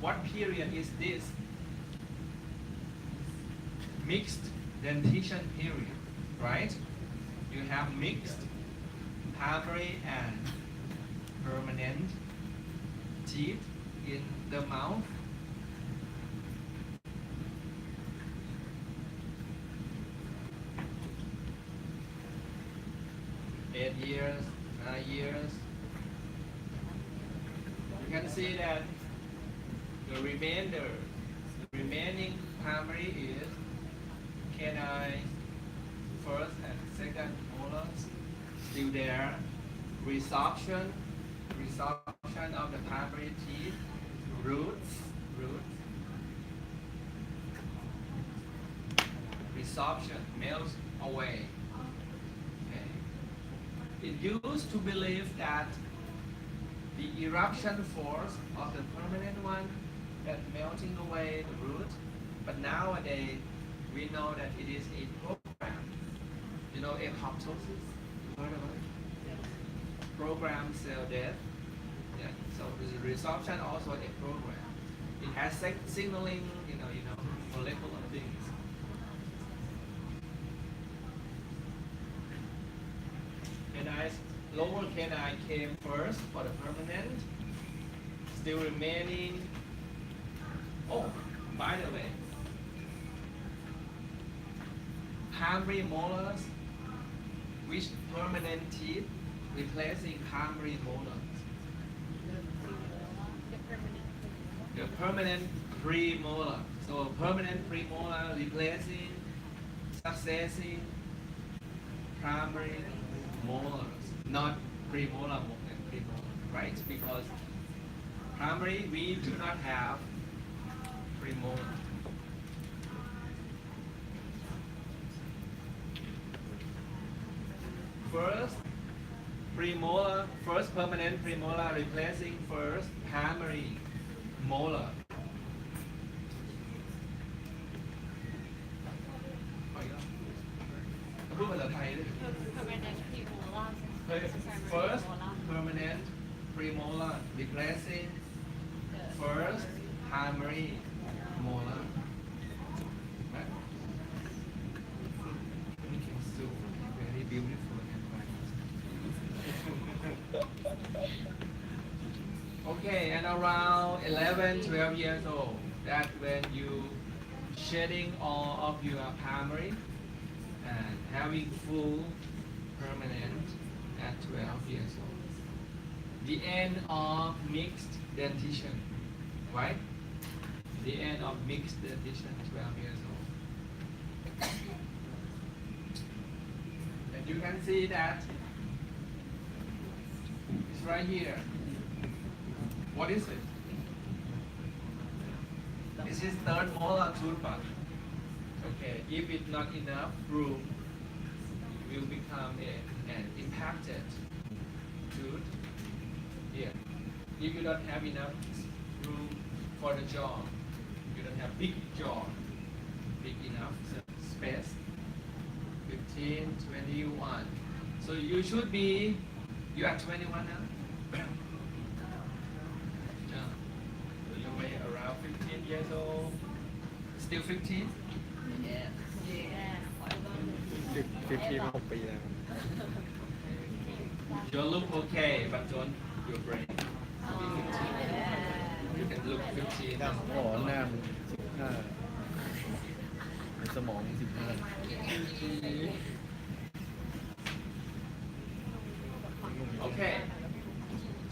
What period is this? Mixed dentition period, right? You have mixed primary and permanent teeth in the mouth. 8 years, 9 years. You can see that the remaining primary is canine, first and second molars, still there. Resorption of the primary teeth, roots. Resorption melts away. It used to believe that the eruption force of the permanent one that melting away the root, but nowadays we know that it is a program. You know apoptosis? You heard of it? Programmed cell death. Yeah. So the resorption also a program. It has signaling, you know, molecular things. Lower canine came first for the permanent, still remaining. Oh, by the way, primary molars, which permanent teeth replacing primary molars? The permanent premolar. So permanent premolar replacing successive primary molars, not premolar and premolar, right? Because primary we do not have premolar. First premolar, first permanent premolar replacing first primary molar. พูดภาษาไทยด้วย First permanent premolar replacing first primary molar. Right? So very beautiful handwriting. Okay, and around 11, 12 years old, that when you shedding all of your primary and having full permanent at 12 years old. The end of mixed dentition, right? The end of mixed dentition, 12 years old. And you can see that it's right here. What is it? This is third molar toothbrush. Okay, if it's not enough room, it will become an impacted tooth here. If you don't have enough room for the jaw, you don't have big jaw, big enough space, 15, 21. So you should be, you are 21 now? So you may around 15 years old, still 15? Yeah. 6 ปีแล้ว You look okay, but don't your brain. Be 15. You can look 15. หมอหน้ามัน15ในสมอง15 Okay.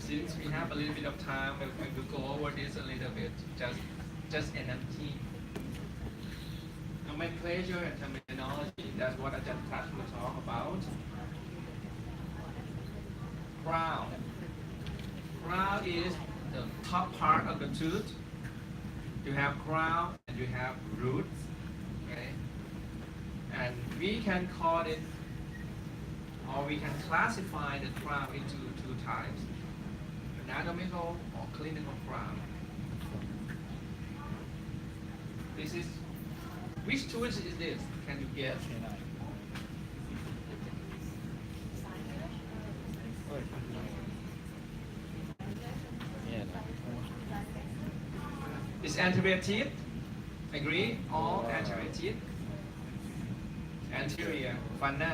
Since we have a little bit of time, we will go over this a little bit. Just NMT. Nomenclature and terminology. That's what Ajahn Touch will talk about. Crown. Crown is the top part of the tooth. You have crown and you have roots. Okay? And we can call it, or we can classify the crown into two types: anatomical or clinical crown. This is, which tooth is this? Can you guess? เนี่ยนะ Is anterior teeth? Agree? All anterior teeth? Anterior, fana.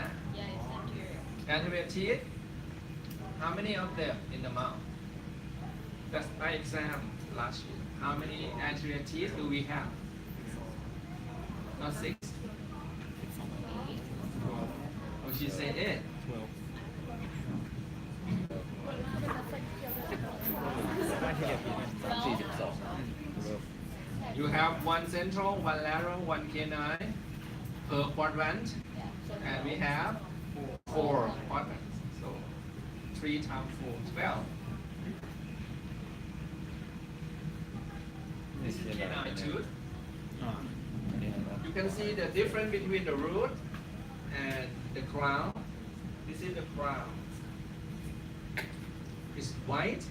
Anterior teeth? How many of them in the mouth? That's my exam last year. How many anterior teeth do we have? Not 6? Oh, she said 8. 12 5 ที่เรียนปีนั้น42 You have one central, one lateral, one canine per quadrant, and we have 4 quadrants. So 3 times 4, 12. This is canine tooth. อ่าเนี่ยนะ You can see the difference between the root and the crown. This is the crown. It's white.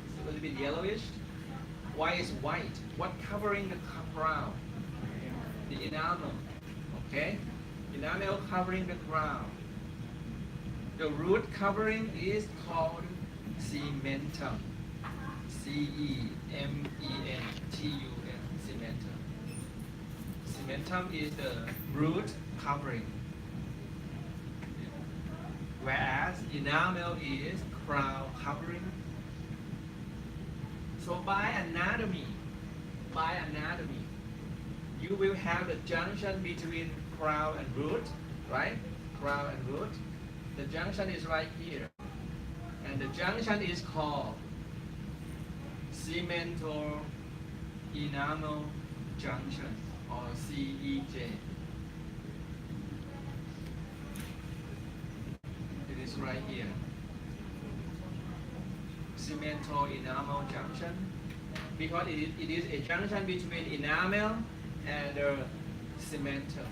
It's a little bit yellowish. Why is white? What covering the crown? The enamel. Okay? Enamel covering the crown. The root covering is called cementum. C-E-M-E-N-T-U-M. Cementum. Cementum is the root covering. Whereas enamel is crown covering. So by anatomy, you you will have the junction between crown and root, right? Crown and root. The junction is right here. And the junction is called cemento enamel junction or CEJ. It is right here. Cemento enamel junction, because it is a junction between enamel and cemento.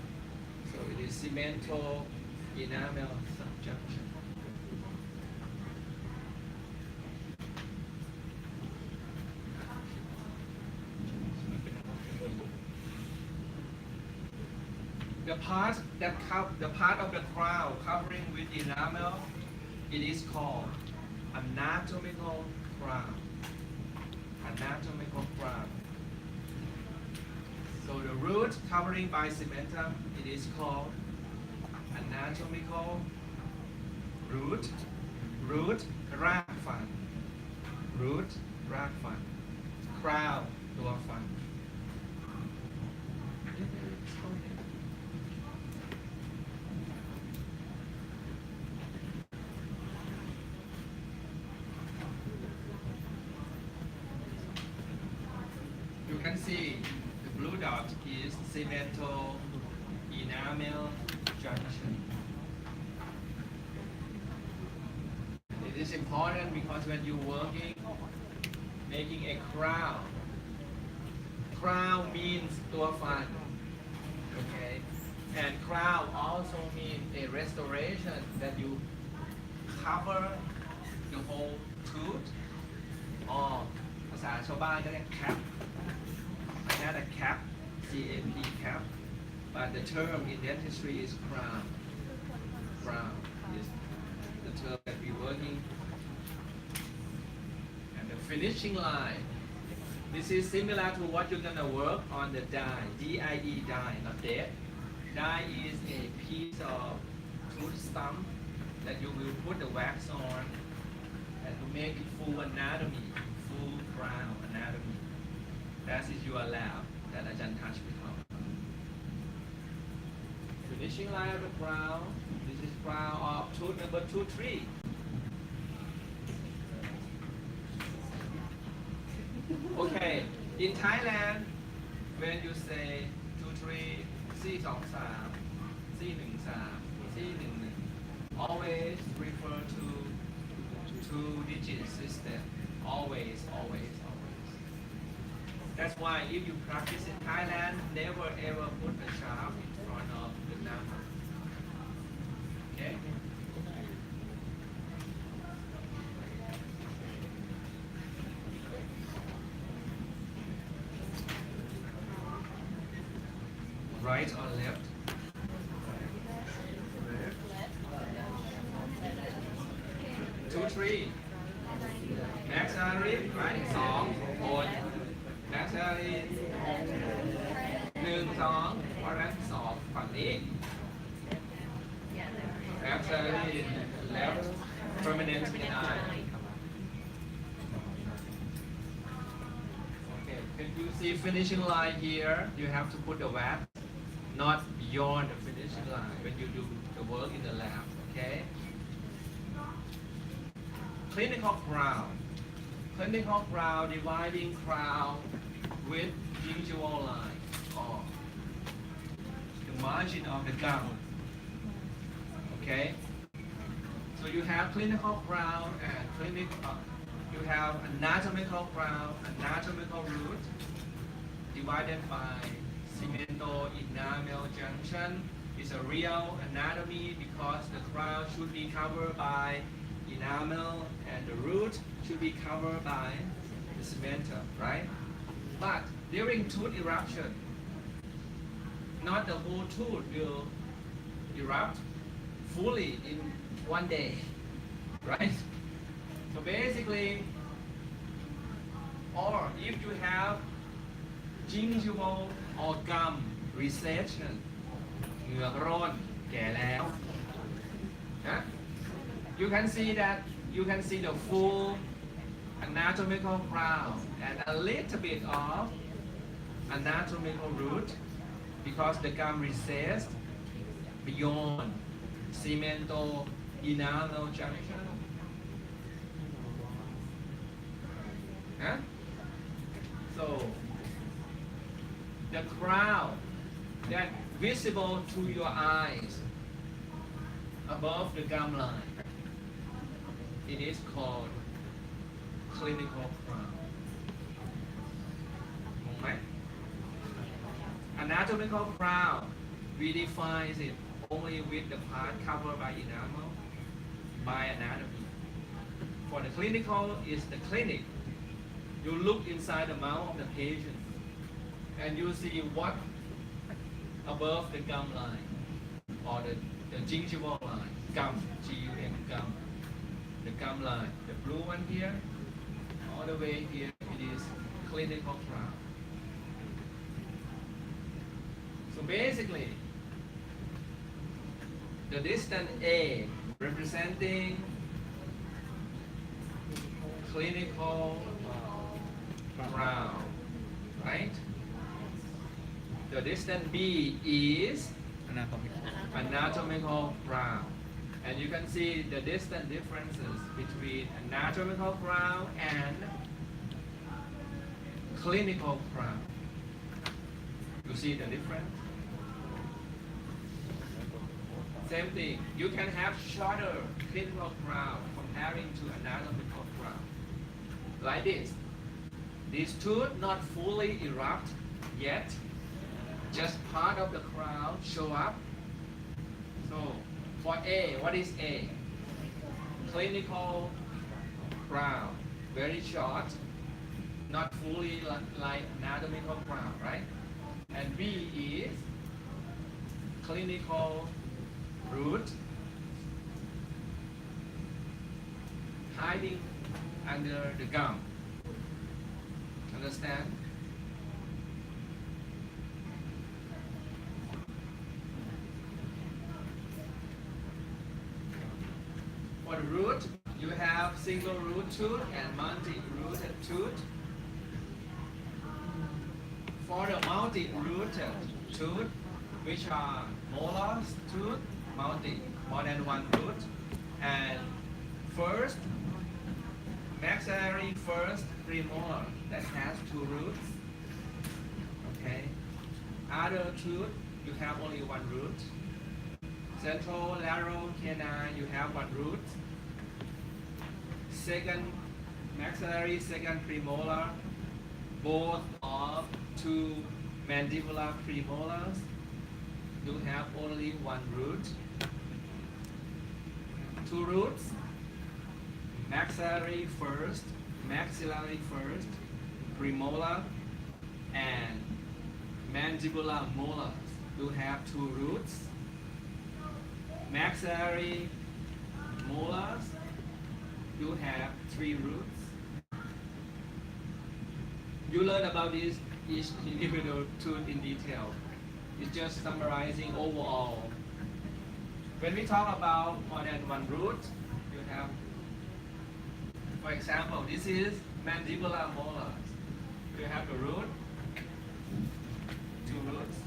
So it is cemento enamel junction. The part of the crown covering with enamel, it is called anatomical crown. Anatomical crown. So the root covering by cementum, it is called anatomical root. Root รากฟัน root รากฟัน crown ตัวฟัน You can see the blue dot is cemento enamel junction. It is important because when you're working, making a crown, crown means ตัวฟัน okay, and crown also means a restoration that you cover the whole tooth, or ภาษาชาวบ้านก็เรียก cap, another cap, CAP cap, but the term in dentistry is crown. Crown is the term that we're working. And the finishing line, this is similar to what you're gonna work on the die, D-I-E, die, not dead. Die is a piece of tooth stump that you will put the wax on and to make it full anatomy, full crown anatomy. That is your lab that Ajahn touched before. Finishing line of the crown. This is crown of tooth number 2, 3. Okay, in Thailand, when you say 2, 3, C 2, 3, C 1, 3, C 1, 1, always refer to 2-digit system. Always, always, always. That's why if you practice in Thailand, never ever put a sharp in front of the number. Okay? Right or left? 2, 3. Maxillary, right? 2 โอน Maxillary 1 2 เพราะฉะนั้น2ฝั่งนี้ Maxillary left permanent benign. Okay, can you see finishing line here? You have to put the wax not beyond the finishing line when you do the work in the lab. Okay? Clinical crown. Clinical crown, dividing crown with gingival line or the margin of the gum. Okay? So you have clinical crown and you have anatomical crown, anatomical root divided by cemento enamel junction. It's a real anatomy because the crown should be covered by enamel and the root should be covered by the cemento, right? But during tooth eruption, not the whole tooth will erupt fully in one day, right? So basically, or if you have gingival or gum recession, เหงือกร่นแก่แล้วนะ You can see the full anatomical crown and a little bit of anatomical root because the gum recessed beyond cemento enamel junction. Huh? So the crown that visible to your eyes above the gum line, it is called clinical crown. Right? Anatomical crown, we define it only with the part covered by enamel, by anatomy. For the clinical is the clinic. You look inside the mouth of the patient and you see what above the gum line or the gingival line, gum, G-U-M, gum, the gum line, the blue one here, all the way here, it is clinical crown. So basically, the distance A representing clinical crown, right? The distance B is anatomical anatomical crown. And you can see the distance differences between anatomical crown and clinical crown. You see the difference? Same thing. You can have shorter clinical crown comparing to anatomical crown. Like this. These tooth not fully erupt yet. Just part of the crown show up. So for A, what is A? Clinical crown, very short, not fully like anatomical crown, right? And B is clinical root, hiding under the gum. Understand? For the root, you have single root tooth and multi-rooted tooth. For the multi-rooted tooth, which are molars tooth, more than one root, and first, maxillary first premolar that has two roots. Okay. Other tooth, you have only one root. Central lateral canine, you have one root. Second maxillary, second premolar, both of two mandibular premolars, you have only one root. Two roots, maxillary first, premolar, and mandibular molars. You have two roots. Maxillary molars, you have three roots. You learn about this each individual tooth in detail. It's just summarizing overall. When we talk about more than one root, you have, for example, this is mandibular molars. You have the root, two roots.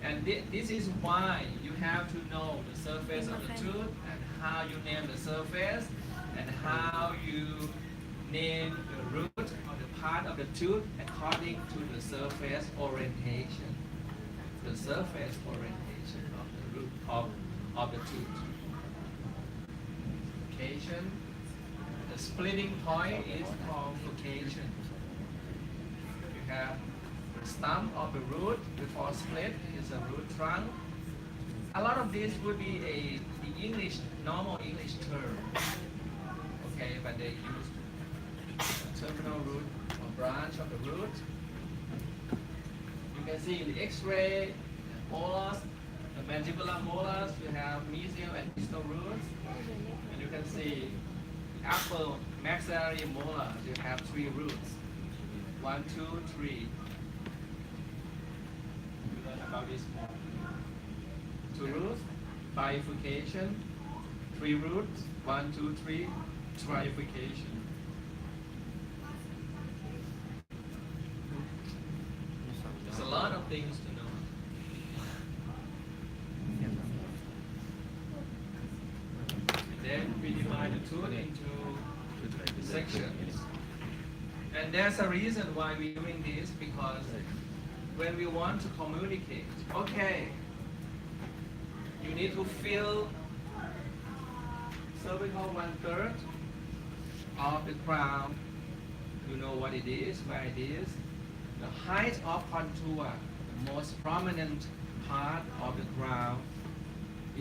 And this is why you have to know the surface of the tooth and how you name the surface and how you name the root or the part of the tooth according to the surface orientation. The surface orientation of the root of the tooth. Furcation. The splitting point is called furcation. You have the stump of the root before split is a root trunk. A lot of this would be the English, normal English term. Okay, but they use the terminal root or branch of the root. You can see in the X-ray, molars, the mandibular molars, you have mesial and distal roots. And you can see upper maxillary molars, you have three roots. 1, 2, 3. You learn about this more. Two roots, bifurcation, three roots, 1, 2, 3, trifurcation. There's a lot of things to know. tooth into ชุดอะไรเป็น sections. And there's a reason why we're doing this because when we want to communicate, okay, you need to fill cervical 1/3 of the crown. You know what it is, where it is. The height of contour, the most prominent part of the crown.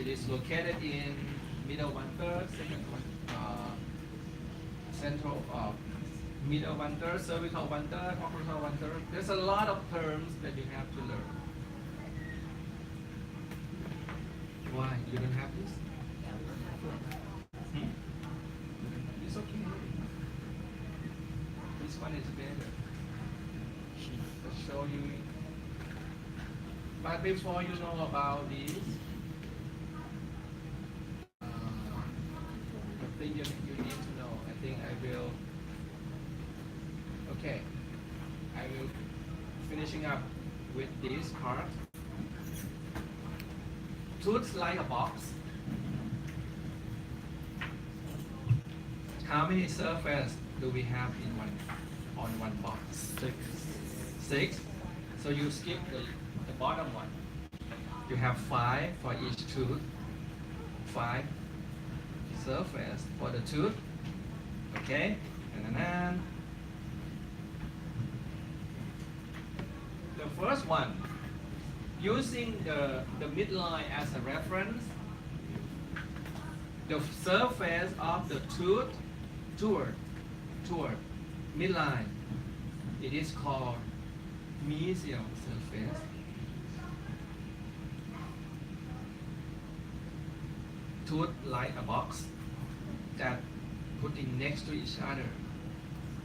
It is located in middle 1/3, central middle 1/3, cervical 1/3, occipital 1/3. There's a lot of terms that you have to learn. Why? You don't have this? Hmm? It's okay. This one is better. I'll show you. But before you know about this, the thing you need to know, I think I will. Okay, I will finishing up with this part. Tooth like a box. How many surface do we have on one box? 6. So you skip the bottom one. You have 5 for each tooth. 5 surface for the tooth. Okay? And then the first one, using the midline as a reference, the surface of the tooth toward midline, it is called mesial surface. Tooth like a box that putting next to each other,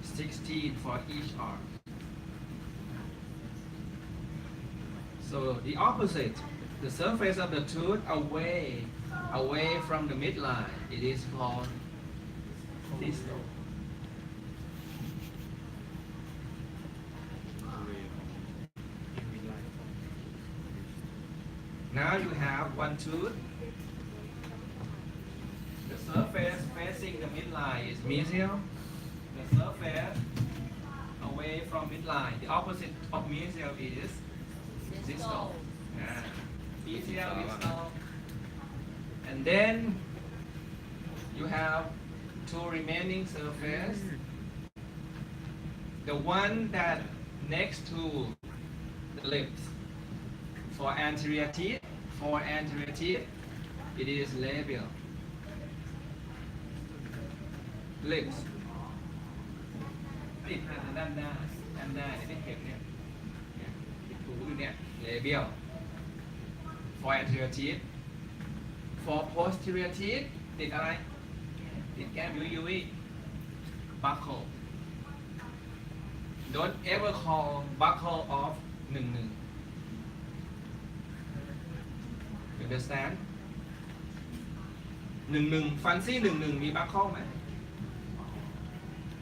16 for each arm. So the opposite, the surface of the tooth away from the midline, it is called distal. Now you have one tooth. The surface facing the midline is mesial. The surface away from midline, the opposite of mesial is distal. Mesial, distal. And then you have 2 remaining surface. The one that next to the lips. For anterior teeth, it is labial. Lips. ติดด้านหน้าเนี่ยที่เข็มเนี่ยที่ถูอยู่เนี่ย labial. For anterior teeth. For posterior teeth ติดอะไร ติดแก้มยุย buccal. Don't ever call buccal of 11. You understand? 11 ฟันซี่11มี buccal ไหม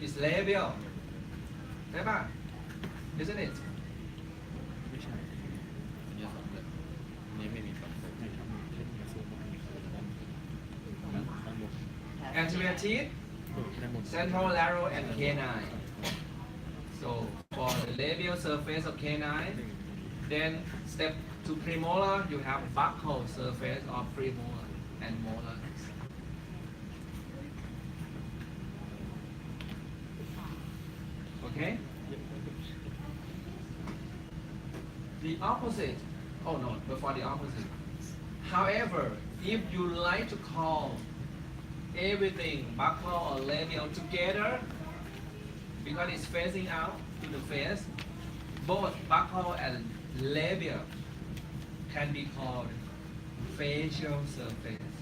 It's labial. ใช่ป่ะ Isn't it? ไม่ใช่อันนี้สองเลยอันนี้ไม่มีปัญหาไม่ทำเช่นกระทรวงด้านบน Anterior teeth, ด้านบน central, lateral, and canine. So for the labial surface of canine, then step to premolar, you have buccal surface of premolar and molar. Okay? The opposite, oh no, before the opposite. However, if you like to call everything buccal or labial together, because it's facing out to the face, both buccal and labial can be called facial surface.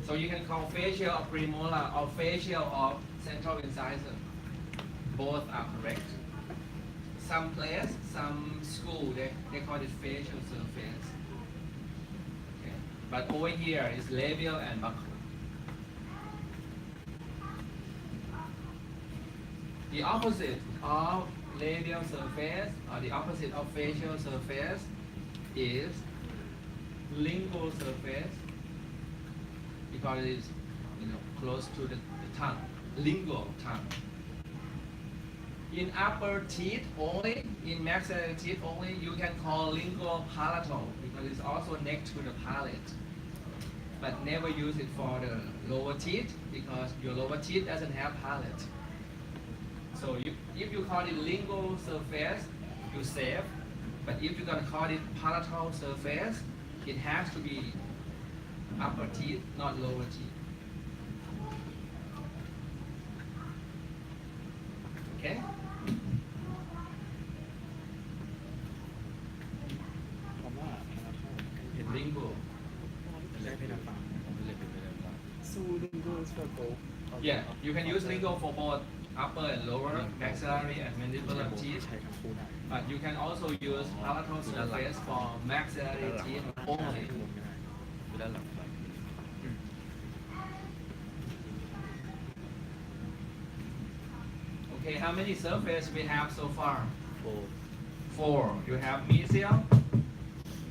So you can call facial of premolar or facial of central incisor. Both are correct. Some place, some school, they call it facial surface. Okay. But over here is labial and buccal. The opposite of labial surface or the opposite of facial surface is lingual surface because it is, close to the tongue, lingual tongue. In upper teeth only, in maxillary teeth only, you can call lingual palatal because it's also next to the palate. But never use it for the lower teeth because your lower teeth doesn't have palate. So if you call it lingual surface, you save. But if you're gonna call it palatal surface, it has to be upper teeth, not lower teeth. Okay? คำว่าเห็น Lingual. ได้เพดานฟังผมเลยเป็นเพดานฟัง So lingo is for both. Yeah, you can use lingual for both upper and lower maxillary and mandibular teeth. ใช้ทั้งคู่ได้ But you can also use palatal surface for maxillary teeth รว only. มไม่ได้คือด้านหลังฟัง Okay, how many surface we have so far? โอ้ Four. You have mesial,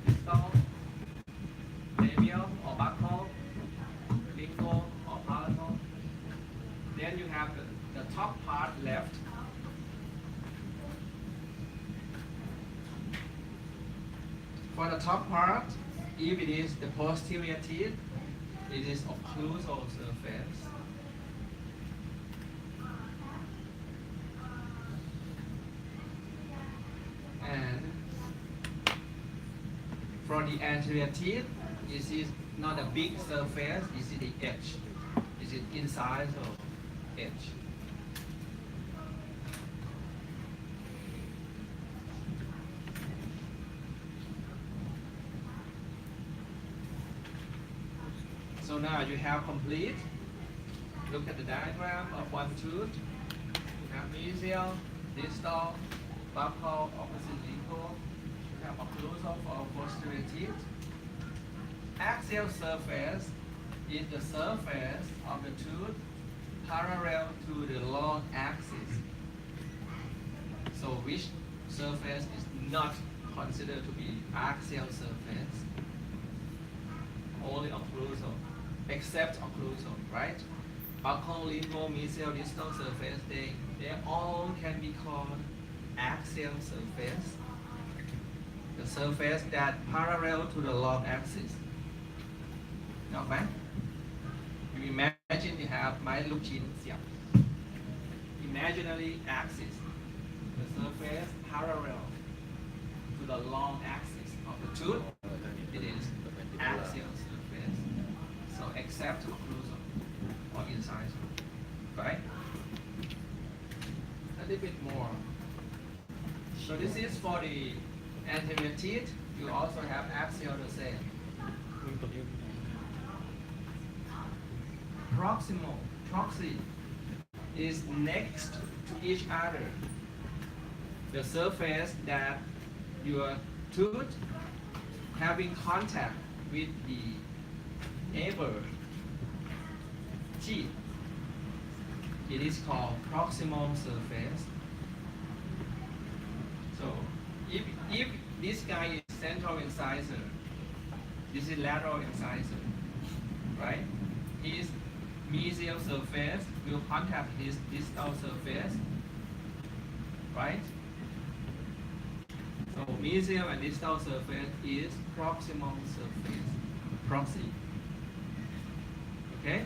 distal, labial or buccal, lingual or palatal. Then you have the top part left. For the top part, if it is the posterior teeth, it is occlusal surface. And for the anterior teeth, this is not a big surface, this is the edge. This is inside of edge. So now you have complete. Look at the diagram of one tooth. You have mesial, distal, buccal, opposite lingual. You have occlusal for posterior teeth. Axial surface is the surface of the tooth parallel to the long axis. So which surface is not considered to be axial surface? Only occlusal, except occlusal, right? Buccal, lingual, mesial, distal surface, they all can be called axial surface. The surface that parallel to the long axis. Okay? You imagine you have ไม้ลูกชิ้นเสียบ imaginary axis. The surface parallel to the long axis of the tooth. It is axial surface. So except occlusal or incisal. Right? A little bit more. So this is for the anterior teeth. You also have axial the same. ตัวนี้ Proximal, proxy is next to each other. The surface that your tooth having contact with the neighbor teeth. It is called proximal surface. So if this guy is central incisor, this is lateral incisor, right? His mesial surface will contact his distal surface, right? So mesial and distal surface is proximal surface, proxy. Okay?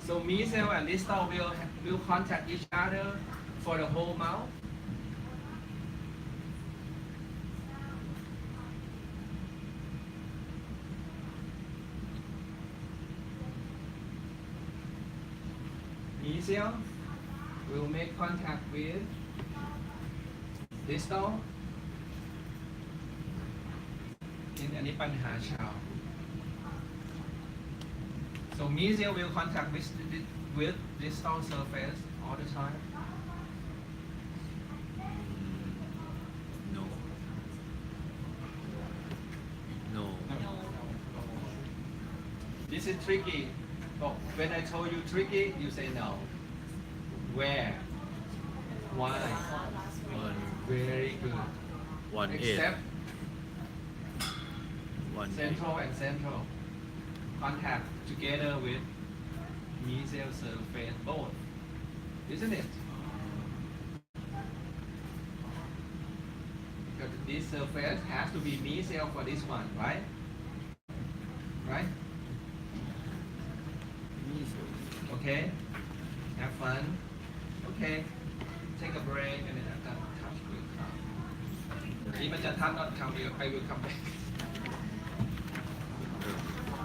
So mesial and distal will contact each other for the whole mouth. Mesial will make contact with distal. อันนี้ปัญหาชาว So mesial will contact with distal surface all the time. no no This is tricky. But when I told you tricky, you say no. Where? Why? one Very good. 1 8 except 1 central and central contact together with mesial surface both, isn't it? Because this surface has to be mesial for this one, right? Right? Okay. Have fun. Okay. Take a break and then after touch will come. นี่มันจะ touch not come I will come back.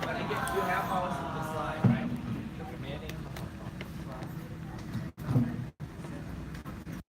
But I guess you have all